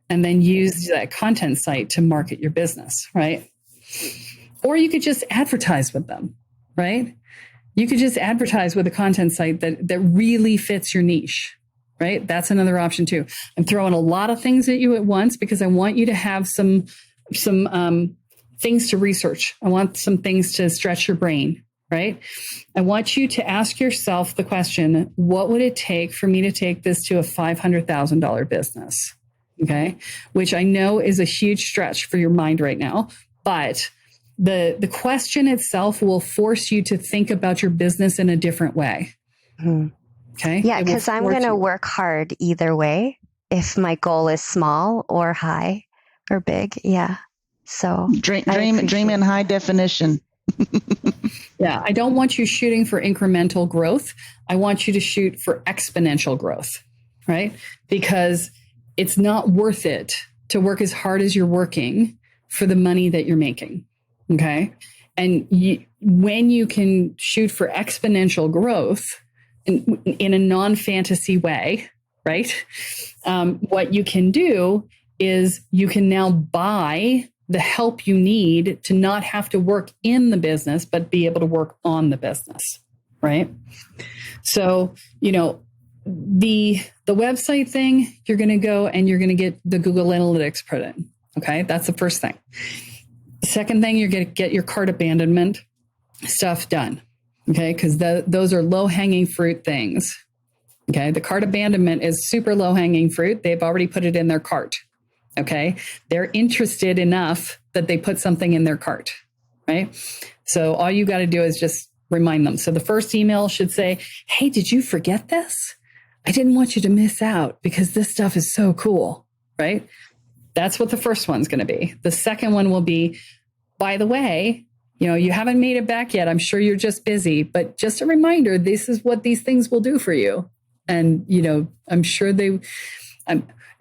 and then use that content site to market your business, right? Or you could just advertise with them, right? You could just advertise with a content site that really fits your niche, right? That's another option too. I'm throwing a lot of things at you at once because I want you to have some things to research. I want some things to stretch your brain, right? I want you to ask yourself the question, what would it take for me to take this to a $500,000 business? Okay. Which I know is a huge stretch for your mind right now, but the question itself will force you to think about your business in a different way. Mm-hmm. Okay. Yeah. Because I'm going to work hard either way, if my goal is small or high or big. Yeah. So dream in high definition. Yeah. I don't want you shooting for incremental growth. I want you to shoot for exponential growth, right? Because it's not worth it to work as hard as you're working for the money that you're making. Okay. And when you can shoot for exponential growth in a non-fantasy way, right? What you can do is you can now buy the help you need to not have to work in the business, but be able to work on the business, right? So, the website thing, you're going to go and you're going to get the Google Analytics put in. Okay. That's the first thing. Second thing, you're going to get your cart abandonment stuff done. Okay. Because those are low hanging fruit things. Okay. The cart abandonment is super low hanging fruit. They've already put it in their cart. Okay. They're interested enough that they put something in their cart. Right. So all you got to do is just remind them. So the first email should say, hey, did you forget this? I didn't want you to miss out because this stuff is so cool. Right. That's what the first one's going to be. The second one will be, by the way, you haven't made it back yet. I'm sure you're just busy, but just a reminder, this is what these things will do for you. And, I'm sure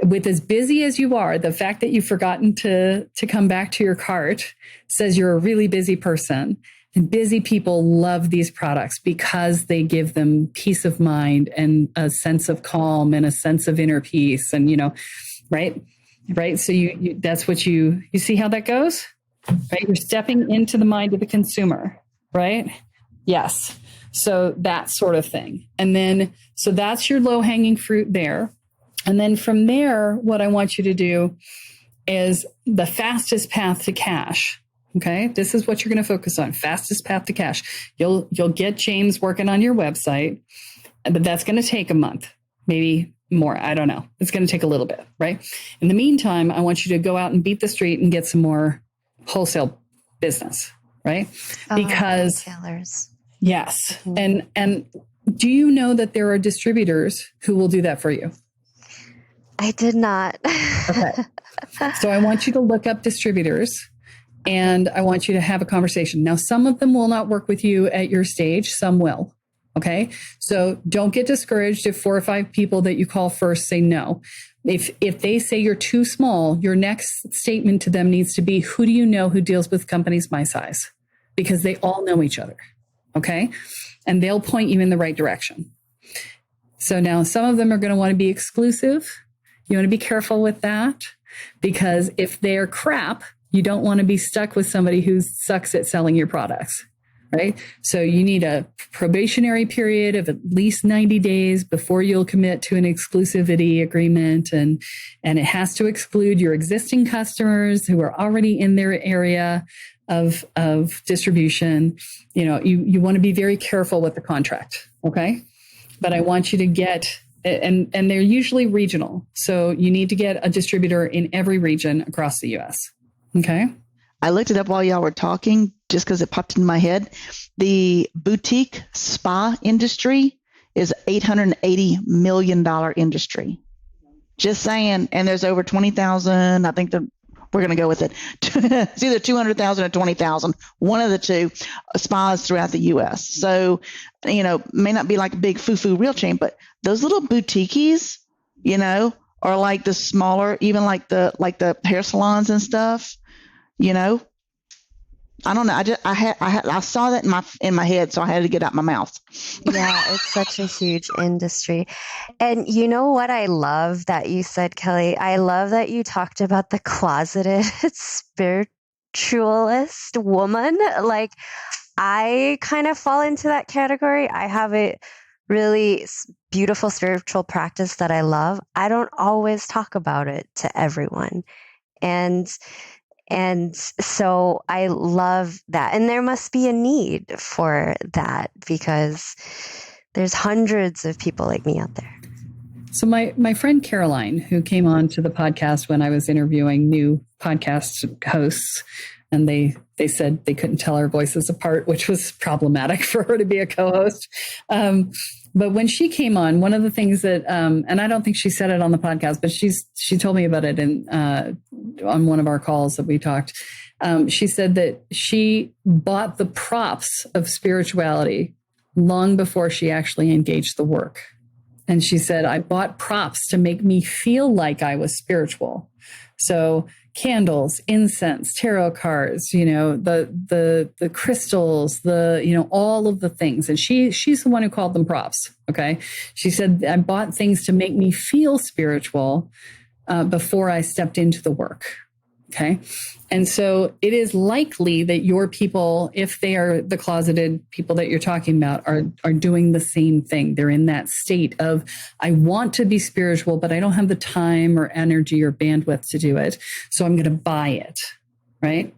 with as busy as you are, the fact that you've forgotten to come back to your cart says you're a really busy person. And busy people love these products because they give them peace of mind and a sense of calm and a sense of inner peace. And, right. So that's what you see how that goes, right? You're stepping into the mind of the consumer, right? Yes. So that sort of thing. And then, so that's your low hanging fruit there. And then from there, what I want you to do is the fastest path to cash. Okay. This is what you're going to focus on. Fastest path to cash. You'll get James working on your website, but that's going to take a month, maybe more. I don't know. It's going to take a little bit, right? In the meantime, I want you to go out and beat the street and get some more wholesale business, right? Because retailers. Yes. And do you know that there are distributors who will do that for you? I did not. Okay. So I want you to look up distributors and I want you to have a conversation. Now, some of them will not work with you at your stage. Some will. Okay. So don't get discouraged if 4 or 5 people that you call first say no. If they say you're too small, your next statement to them needs to be, who do you know who deals with companies my size? Because they all know each other. Okay. And they'll point you in the right direction. So now some of them are going to want to be exclusive. You want to be careful with that because if they're crap, you don't want to be stuck with somebody who sucks at selling your products, right? So you need a probationary period of at least 90 days before you'll commit to an exclusivity agreement. And it has to exclude your existing customers who are already in their area of distribution. You want to be very careful with the contract. Okay. But I want you to get, and they're usually regional. So you need to get a distributor in every region across the US. Okay. I looked it up while y'all were talking just because it popped in my head. The boutique spa industry is $880 million industry. Just saying. And there's over 20,000. I think we're going to go with it. It's either 200,000 or 20,000, one of the two spas throughout the U.S. So, may not be like a big foo-foo real chain, but those little boutiques, are like the smaller, even like the hair salons and stuff, I don't know. I saw that in my head, so I had to get out my mouth. Yeah, it's such a huge industry. And you know what I love that you said, Kelly? I love that you talked about the closeted spiritualist woman. Like, I kind of fall into that category. I have a really beautiful spiritual practice that I love. I don't always talk about it to everyone. And so I love that. And there must be a need for that because there's hundreds of people like me out there. So my friend Caroline, who came on to the podcast when I was interviewing new podcast hosts, and they said they couldn't tell our voices apart, which was problematic for her to be a co-host. But when she came on, one of the things that, and I don't think she said it on the podcast, but she told me about it on one of our calls that we talked. She said that she bought the props of spirituality long before she actually engaged the work. And she said, I bought props to make me feel like I was spiritual. So candles, incense, tarot cards, the crystals, all of the things. And she's the one who called them props. Okay. She said, I bought things to make me feel spiritual before I stepped into the work. Okay. And so it is likely that your people, if they are the closeted people that you're talking about, are doing the same thing. They're in that state of, I want to be spiritual, but I don't have the time or energy or bandwidth to do it. So I'm going to buy it. Right.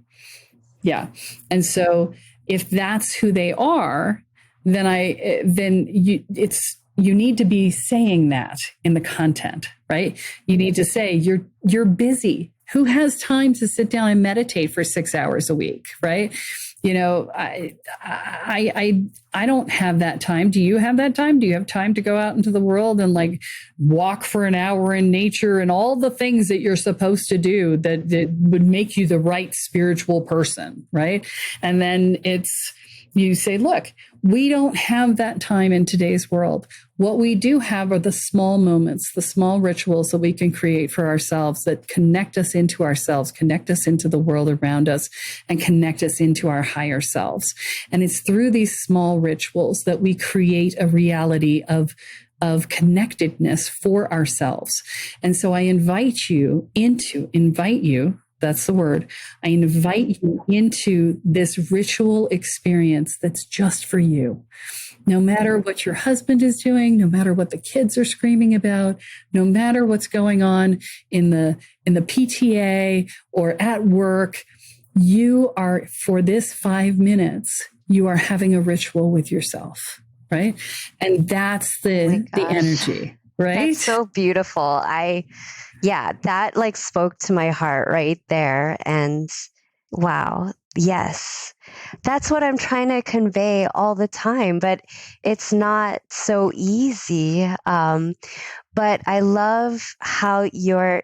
Yeah. And so if that's who they are, then you need to be saying that in the content, right? You need to say you're busy. Who has time to sit down and meditate for 6 hours a week, right? I don't have that time. Do you have that time? Do you have time to go out into the world and like walk for an hour in nature and all the things that you're supposed to do that would make you the right spiritual person, right? And then you say, look, we don't have that time in today's world. What we do have are the small moments, the small rituals that we can create for ourselves that connect us into ourselves, connect us into the world around us, and connect us into our higher selves. And it's through these small rituals that we create a reality of connectedness for ourselves. And so I invite you, that's the word. I invite you into this ritual experience that's just for you. No matter what your husband is doing, no matter what the kids are screaming about, no matter what's going on in the PTA or at work, you are, for this 5 minutes, you are having a ritual with yourself, right? And that's the energy, right? That's so beautiful. That like spoke to my heart right there. And wow, yes, that's what I'm trying to convey all the time, but it's not so easy. But I love how you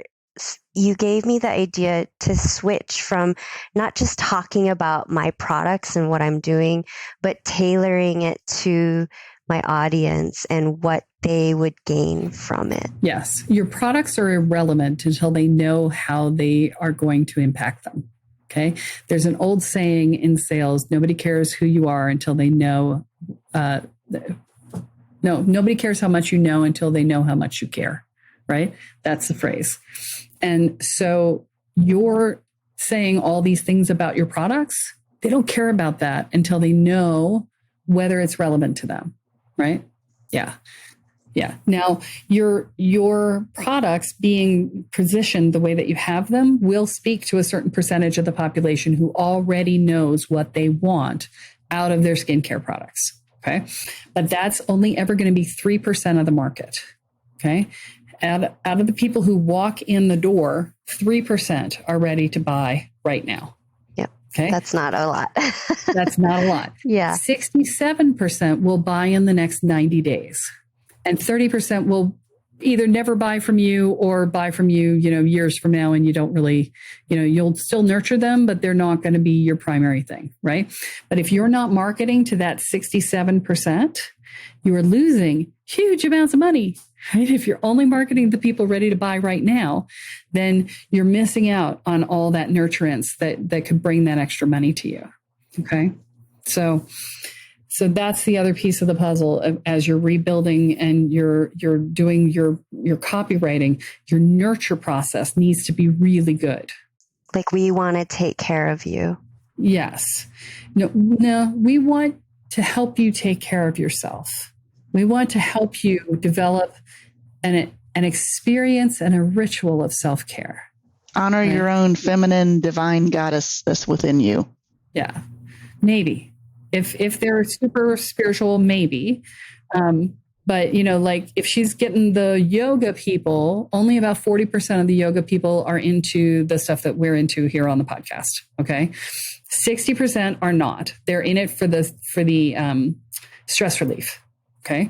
gave me the idea to switch from not just talking about my products and what I'm doing, but tailoring it to my audience and what they would gain from it. Yes. Your products are irrelevant until they know how they are going to impact them. Okay. There's an old saying in sales, nobody cares who you are until they know, nobody cares how much you know until they know how much you care. Right? That's the phrase. And so you're saying all these things about your products. They don't care about that until they know whether it's relevant to them. Right? Yeah. Yeah. Now, your products being positioned the way that you have them will speak to a certain percentage of the population who already knows what they want out of their skincare products. Okay. But that's only ever going to be 3% of the market. Okay. Out of the people who walk in the door, 3% are ready to buy right now. Yep. Okay. That's not a lot. That's not a lot. Yeah. 67% will buy in the next 90 days. And 30% will either never buy from you or buy from you, years from now. And you don't really, you'll still nurture them, but they're not going to be your primary thing. Right. But if you're not marketing to that 67%, you are losing huge amounts of money. Right? If you're only marketing to people ready to buy right now, then you're missing out on all that nurturance that could bring that extra money to you. Okay. So that's the other piece of the puzzle as you're rebuilding and you're doing your copywriting. Your nurture process needs to be really good. Like we want to take care of you. Yes. No, we want to help you take care of yourself. We want to help you develop an experience and a ritual of self-care. Honor your own feminine divine goddess that's within you. Yeah, maybe. If they're super spiritual, maybe. But, like if she's getting the yoga people, only about 40% of the yoga people are into the stuff that we're into here on the podcast. Okay. 60% are not. They're in it for the stress relief. Okay.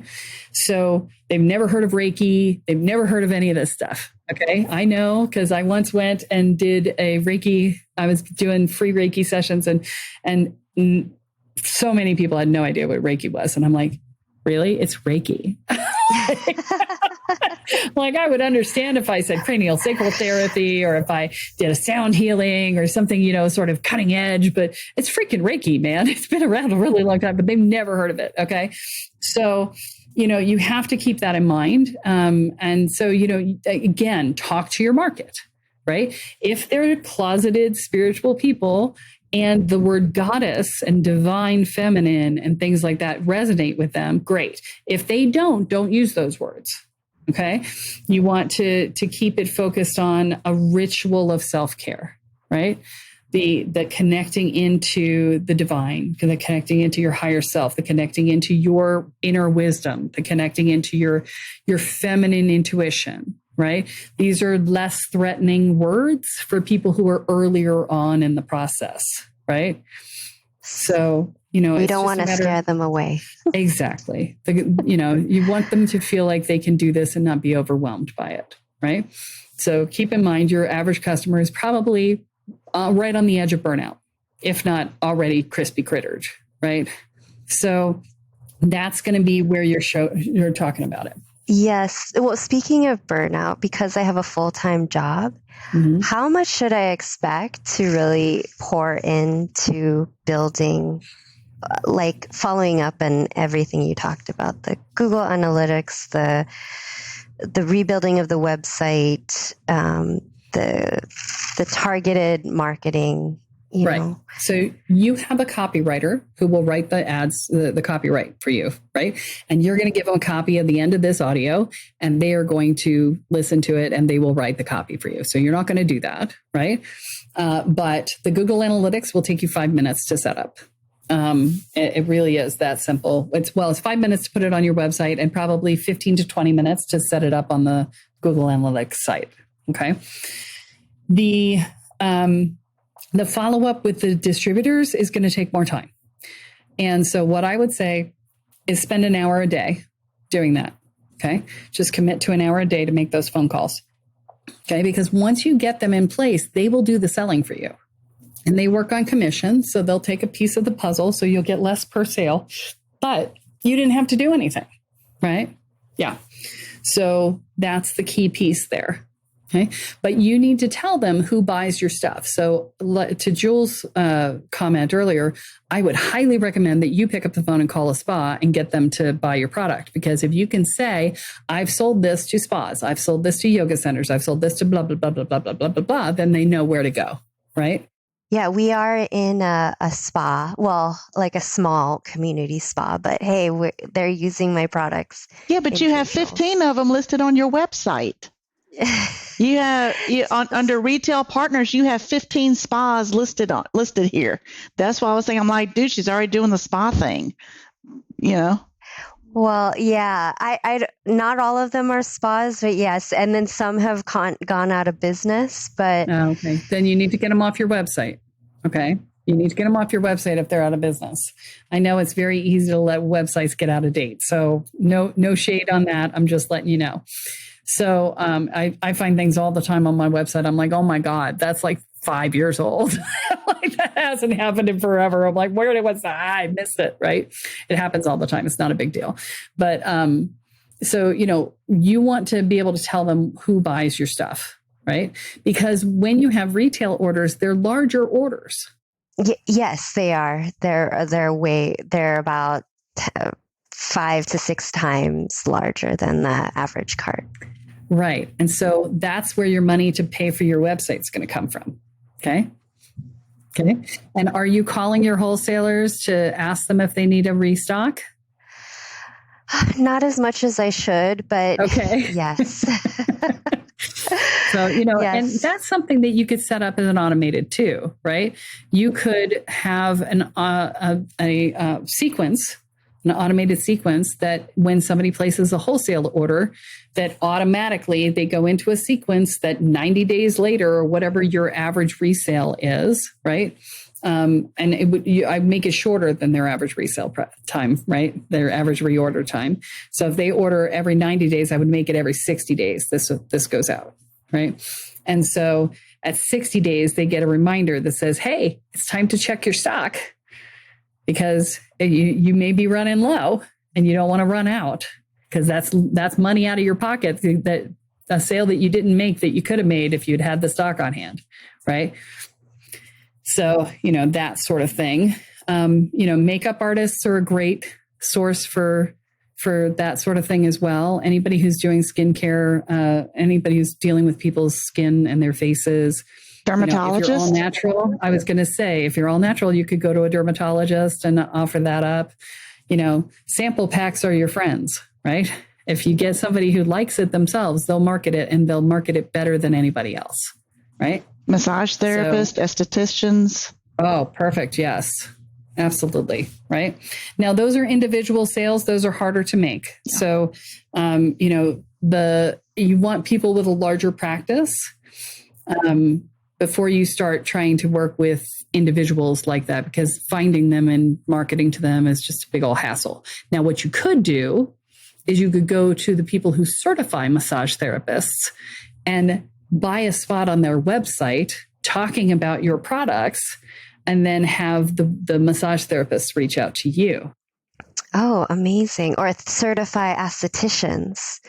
So they've never heard of Reiki. They've never heard of any of this stuff. Okay. I know because I once went and did a Reiki. I was doing free Reiki sessions and so many people had no idea what Reiki was. And I'm like, really? It's Reiki. Like I would understand if I said cranial sacral therapy or if I did a sound healing or something, sort of cutting edge, but it's freaking Reiki, man. It's been around a really long time, but they've never heard of it. Okay. So, you have to keep that in mind. And so, again, talk to your market. right? If they're closeted spiritual people and the word goddess and divine feminine and things like that resonate with them, great. If they don't use those words. Okay. You want to keep it focused on a ritual of self-care, right? The connecting into the divine, the connecting into your higher self, the connecting into your inner wisdom, the connecting into your feminine intuition, right? These are less threatening words for people who are earlier on in the process, right? So, we don't want to scare them away. Exactly. You want them to feel like they can do this and not be overwhelmed by it, right? So keep in mind your average customer is probably right on the edge of burnout, if not already crispy crittered, right? So that's going to be where you're talking about it. Yes. Well, speaking of burnout, because I have a full-time job, how much should I expect to really pour into building, like following up on everything you talked about, the Google Analytics, the rebuilding of the website, the targeted marketing, right. know? So you have a copywriter who will write the ads, the copyright for you, right? And you're going to give them a copy at the end of this audio, and they are going to listen to it and they will write the copy for you. So you're not going to do that, right? But the Google Analytics will take you 5 minutes to set up. It really is that simple. It's 5 minutes to put it on your website and probably 15 to 20 minutes to set it up on the Google Analytics site. Okay. The follow-up with the distributors is going to take more time. And so what I would say is spend an hour a day doing that. Okay. Just commit to an hour a day to make those phone calls. Okay. Because once you get them in place, they will do the selling for you. And they work on commission. So they'll take a piece of the puzzle. So you'll get less per sale, but you didn't have to do anything. Right. Yeah. So that's the key piece there. Okay. But you need to tell them who buys your stuff. So to Jules' comment earlier, I would highly recommend that you pick up the phone and call a spa and get them to buy your product. Because if you can say, I've sold this to spas, I've sold this to yoga centers, I've sold this to blah, blah, blah, blah, blah, blah, blah, blah, blah, then they know where to go. Right. Yeah, we are in a spa, well, like a small community spa, but hey, they're using my products. Yeah, but you have 15 of them listed on your website. You have under retail partners, you have 15 spas listed here. That's why I was saying, I'm like, dude, she's already doing the spa thing, Well, yeah, I not all of them are spas, but yes, and then some have gone out of business. But okay, then you need to get them off your website. Okay, you need to get them off your website if they're out of business. I know it's very easy to let websites get out of date, so no shade on that. I'm just letting you know. So I find things all the time on my website. I'm like, oh my God, that's like 5 years old. Like that hasn't happened in forever. I'm like, where was that? I missed it. Right. It happens all the time. It's not a big deal. But so, you want to be able to tell them who buys your stuff. Right. Because when you have retail orders, they're larger orders. Yes, they are. They're about 5 to 6 times larger than the average cart. Right. And so that's where your money to pay for your website is going to come from. Okay. Okay. And are you calling your wholesalers to ask them if they need a restock? Not as much as I should, but okay. Yes. So, yes. And that's something that you could set up as an automated too, right? You could have a sequence, an automated sequence that when somebody places a wholesale order, that automatically they go into a sequence that 90 days later or whatever your average resale is, right? And I make it shorter than their average resale time, right? Their average reorder time. So if they order every 90 days, I would make it every 60 days. This goes out, right? And so at 60 days, they get a reminder that says, hey, it's time to check your stock because you may be running low and you don't want to run out because that's money out of your pocket, that a sale that you didn't make that you could have made if you'd had the stock on hand, right? So, that sort of thing. Makeup artists are a great source for for that sort of thing as well. Anybody who's doing skincare, anybody who's dealing with people's skin and their faces. Dermatologist? If you're all natural, I was going to say, if you're all natural, you could go to a dermatologist and offer that up. Sample packs are your friends, right? If you get somebody who likes it themselves, they'll market it, and they'll market it better than anybody else, right? Massage therapists, estheticians. Oh, perfect. Yes, absolutely. Right. Now, those are individual sales. Those are harder to make. Yeah. So, you want people with a larger practice before you start trying to work with individuals like that, because finding them and marketing to them is just a big old hassle. Now, what you could do is you could go to the people who certify massage therapists and buy a spot on their website talking about your products, and then have the massage therapists reach out to you. Oh, amazing. Or certify estheticians.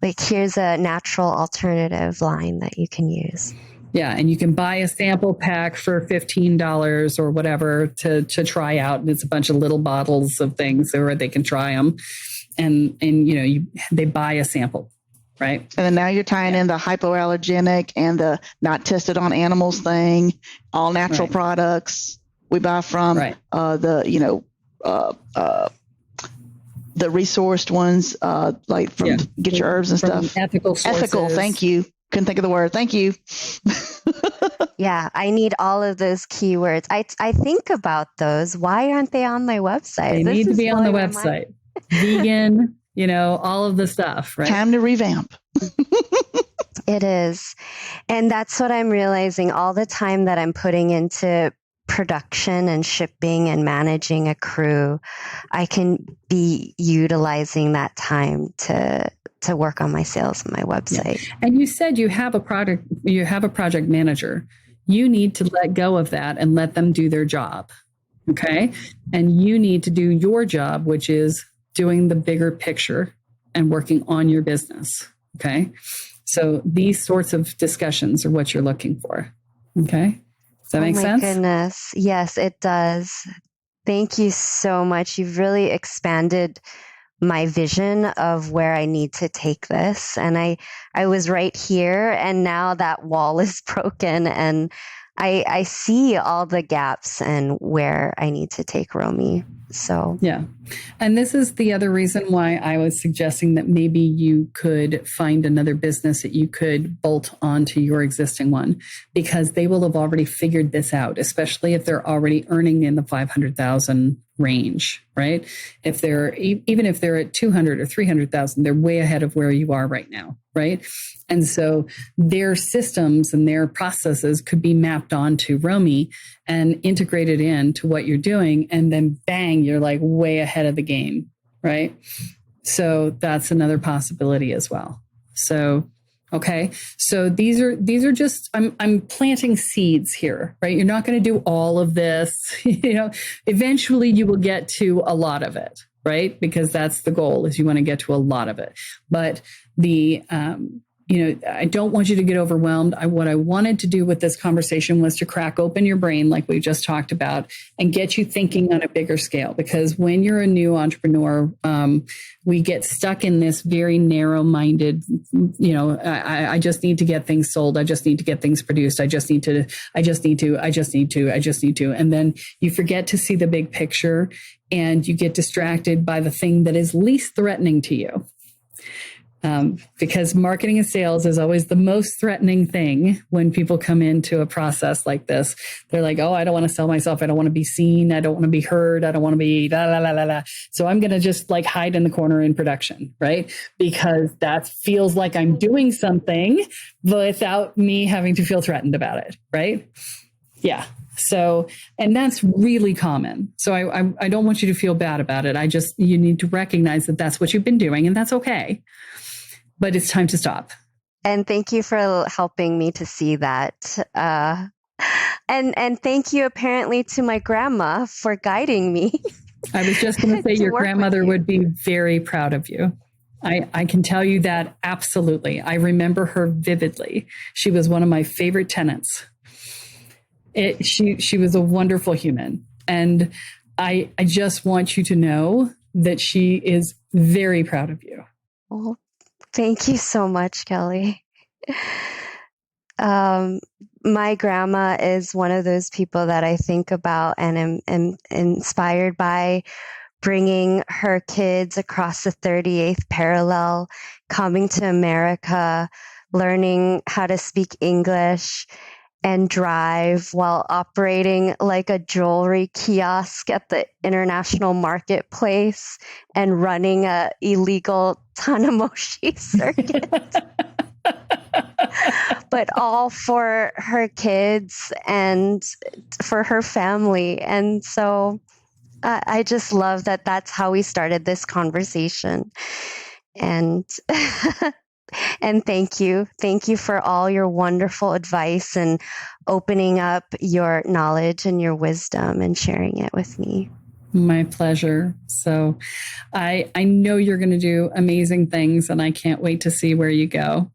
Like, here's a natural alternative line that you can use. Yeah, and you can buy a sample pack for $15 or whatever to try out. And it's a bunch of little bottles of things where they can try them. And they buy a sample, right? And then now you're tying in the hypoallergenic and the not tested on animals thing, all natural products we buy from the resourced ones, like from Get Your Herbs and stuff. Ethical sources. Ethical, thank you. Couldn't think of the word. Thank you. Yeah, I need all of those keywords. I think about those. Why aren't they on my website? They need to be on the website. Vegan, all of the stuff, right? Time to revamp. It is. And that's what I'm realizing, all the time that I'm putting into production and shipping and managing a crew, I can be utilizing that time to work on my sales and my website. Yeah. And you said you have a project manager. You need to let go of that and let them do their job. Okay. And you need to do your job, which is doing the bigger picture and working on your business. Okay. So these sorts of discussions are what you're looking for. Okay. Does that make sense? Oh my goodness. Yes, it does. Thank you so much. You've really expanded my vision of where I need to take this. And I was right here, and now that wall is broken, and I see all the gaps and where I need to take Romi. So, yeah. And this is the other reason why I was suggesting that maybe you could find another business that you could bolt onto your existing one, because they will have already figured this out, especially if they're already earning in the 500,000 range, right? If they're, even if they're at 200 or 300,000, they're way ahead of where you are right now, right? And so their systems and their processes could be mapped onto Romi and integrated into what you're doing. And then bang, you're like way ahead of the game, right? So that's another possibility as well. So, okay. So these are just, I'm planting seeds here, right? You're not going to do all of this, eventually you will get to a lot of it, right? Because that's the goal, is you want to get to a lot of it. But I don't want you to get overwhelmed. What I wanted to do with this conversation was to crack open your brain, like we just talked about, and get you thinking on a bigger scale. Because when you're a new entrepreneur, we get stuck in this very narrow-minded, I just need to get things sold. I just need to get things produced. I just need to. And then you forget to see the big picture, and you get distracted by the thing that is least threatening to you. Because marketing and sales is always the most threatening thing when people come into a process like this. They're like, oh, I don't want to sell myself. I don't want to be seen. I don't want to be heard. I don't want to be la, la, la, la, la. So I'm going to just like hide in the corner in production, right? Because that feels like I'm doing something without me having to feel threatened about it, right? Yeah. So, and that's really common. So I don't want you to feel bad about it. You need to recognize that that's what you've been doing, and that's okay. But it's time to stop. And thank you for helping me to see that. And thank you apparently to my grandma for guiding me. I was just going to say your grandmother would be very proud of you. I can tell you that absolutely. I remember her vividly. She was one of my favorite tenants. She was a wonderful human. And I just want you to know that she is very proud of you. Well, thank you so much, Kelly. My grandma is one of those people that I think about and am inspired by, bringing her kids across the 38th parallel, coming to America, learning how to speak English and drive while operating like a jewelry kiosk at the international marketplace and running a illegal Tanamoshi circuit. But all for her kids and for her family. And so I just love that that's how we started this conversation. And and thank you. Thank you for all your wonderful advice and opening up your knowledge and your wisdom and sharing it with me. My pleasure. So I know you're going to do amazing things, and I can't wait to see where you go.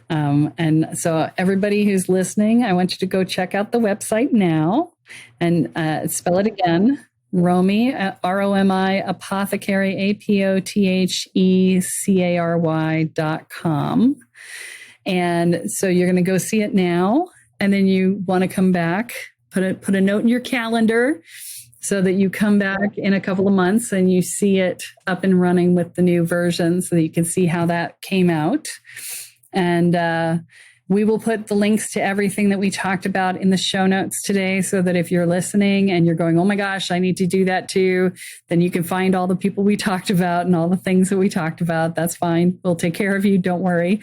And so everybody who's listening, I want you to go check out the website now and spell it again. Romi, Romi Apothecary, APOTHECARY.com. And so you're going to go see it now, and then you want to come back, put a note in your calendar so that you come back in a couple of months and you see it up and running with the new version so that you can see how that came out. And we will put the links to everything that we talked about in the show notes today so that if you're listening and you're going, oh my gosh, I need to do that too, then you can find all the people we talked about and all the things that we talked about. That's fine. We'll take care of you. Don't worry.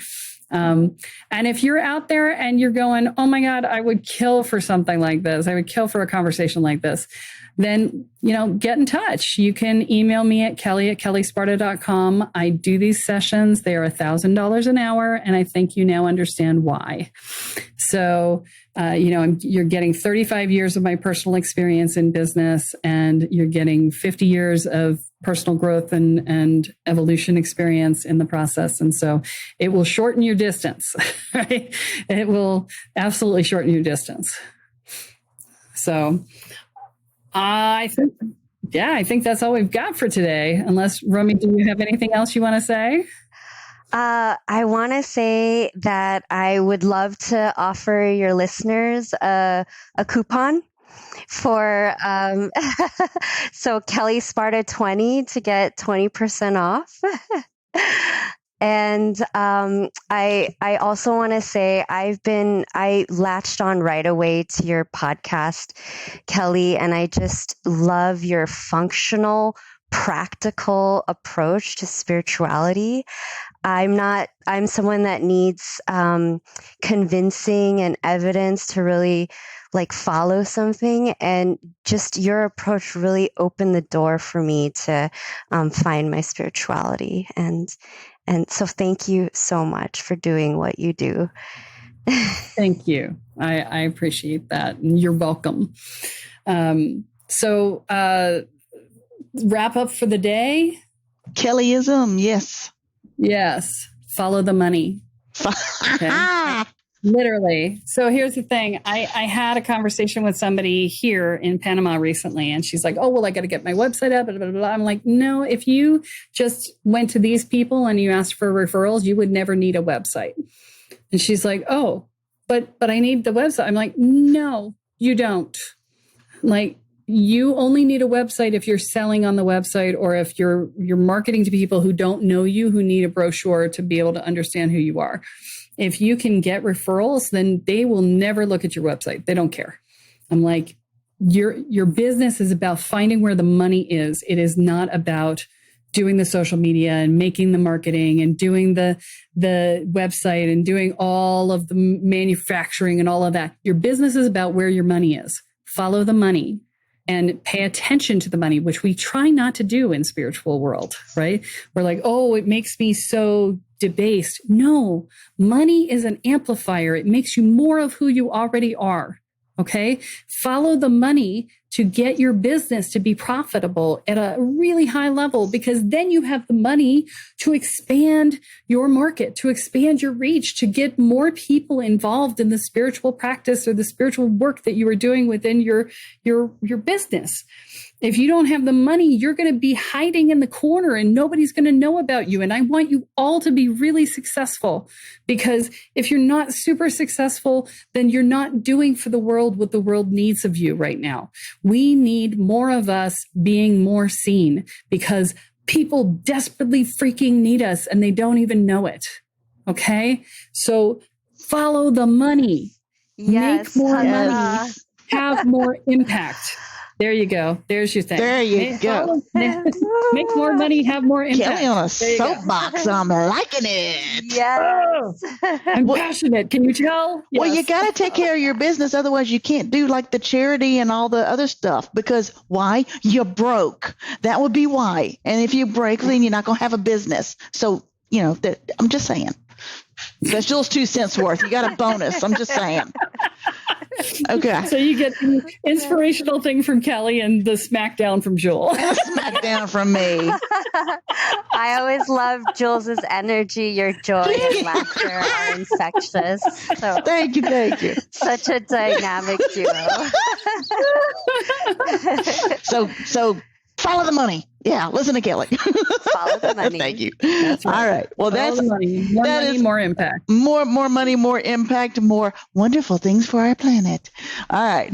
And if you're out there and you're going, oh my God, I would kill for something like this, I would kill for a conversation like this, then, get in touch. You can email me at Kelly@KelleSparta.com. I do these sessions. They are $1,000 an hour. And I think you now understand why. So, you're getting 35 years of my personal experience in business, and you're getting 50 years of personal growth and evolution experience in the process. And so it will shorten your distance, right? It will absolutely shorten your distance. So I think that's all we've got for today. Unless, Romi, do you have anything else you want to say? I want to say that I would love to offer your listeners a coupon for so Kelle Sparta 20 to get 20% off. And I also want to say I latched on right away to your podcast, Kelly, and I just love your functional, practical approach to spirituality. I'm someone that needs convincing and evidence to really follow something, and just your approach really opened the door for me to find my spirituality. And so thank you so much for doing what you do. Thank you. I appreciate that. And you're welcome. So wrap up for the day. Kellyism, yes. Yes. Follow the money. Okay. Literally. So here's the thing. I had a conversation with somebody here in Panama recently, and she's like, oh, well, I got to get my website up. Blah, blah, blah. I'm like, no, if you just went to these people and you asked for referrals, you would never need a website. And she's like, oh, but I need the website. I'm like, no, you don't. You only need a website if you're selling on the website, or if you're marketing to people who don't know you, who need a brochure to be able to understand who you are. If you can get referrals, then they will never look at your website. They don't care. I'm like, your business is about finding where the money is. It is not about doing the social media and making the marketing and doing the website and doing all of the manufacturing and all of that. Your business is about where your money is. Follow the money and pay attention to the money, which we try not to do in spiritual world, right? We're like, oh, it makes me so debased. No, money is an amplifier. It makes you more of who you already are. Okay. Follow the money to get your business to be profitable at a really high level, because then you have the money to expand your market, to expand your reach, to get more people involved in the spiritual practice or the spiritual work that you are doing within your business. If you don't have the money, you're going to be hiding in the corner and nobody's going to know about you. And I want you all to be really successful, because if you're not super successful, then you're not doing for the world what the world needs of you right now. We need more of us being more seen, because people desperately freaking need us and they don't even know it. Okay. So follow the money. Yes. Make more Yes. money, have more impact. There you go. There's your thing. There you go. Make more money, have more impact. Kelly on a There you go. soapbox. I'm liking it. Yes. I'm passionate. Can you tell? Well, you Yes. got to take care of your business. Otherwise, you can't do like the charity and all the other stuff. Because why? You're broke. That would be why. And if you break, then you're not going to have a business. So, I'm just saying. That's Jules' 2 cents worth. You got a bonus. I'm just saying. Okay. So you get the inspirational thing from Kelly and the smackdown from Jewel. Smack down from me. I always love Jules's energy. Your joy and laughter are infectious. So Thank you. such a dynamic duo. So follow the money. Yeah, listen to Kelly. Follow the money. Thank you. That's right. All right. Well, All that's the money. More that money, is- more impact. more money, more impact, more wonderful things for our planet. All right.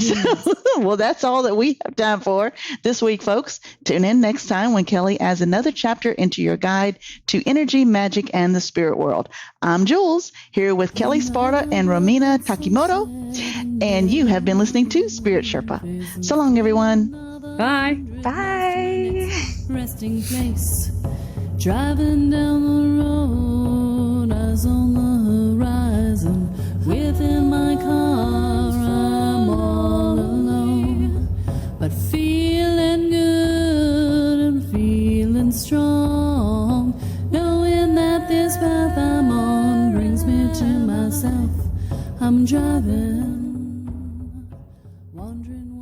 Well, that's all that we have time for this week, folks. Tune in next time when Kelly adds another chapter into your guide to energy, magic, and the spirit world. I'm Jules, here with Kelle Sparta and Romina Takimoto, and you have been listening to Spirit Sherpa. So long, everyone. Bye. Bye. Resting place. Driving down the road, eyes on the horizon. Within my car, I'm all alone. But feeling good and feeling strong. Knowing that this path I'm on brings me to myself. I'm driving, wandering.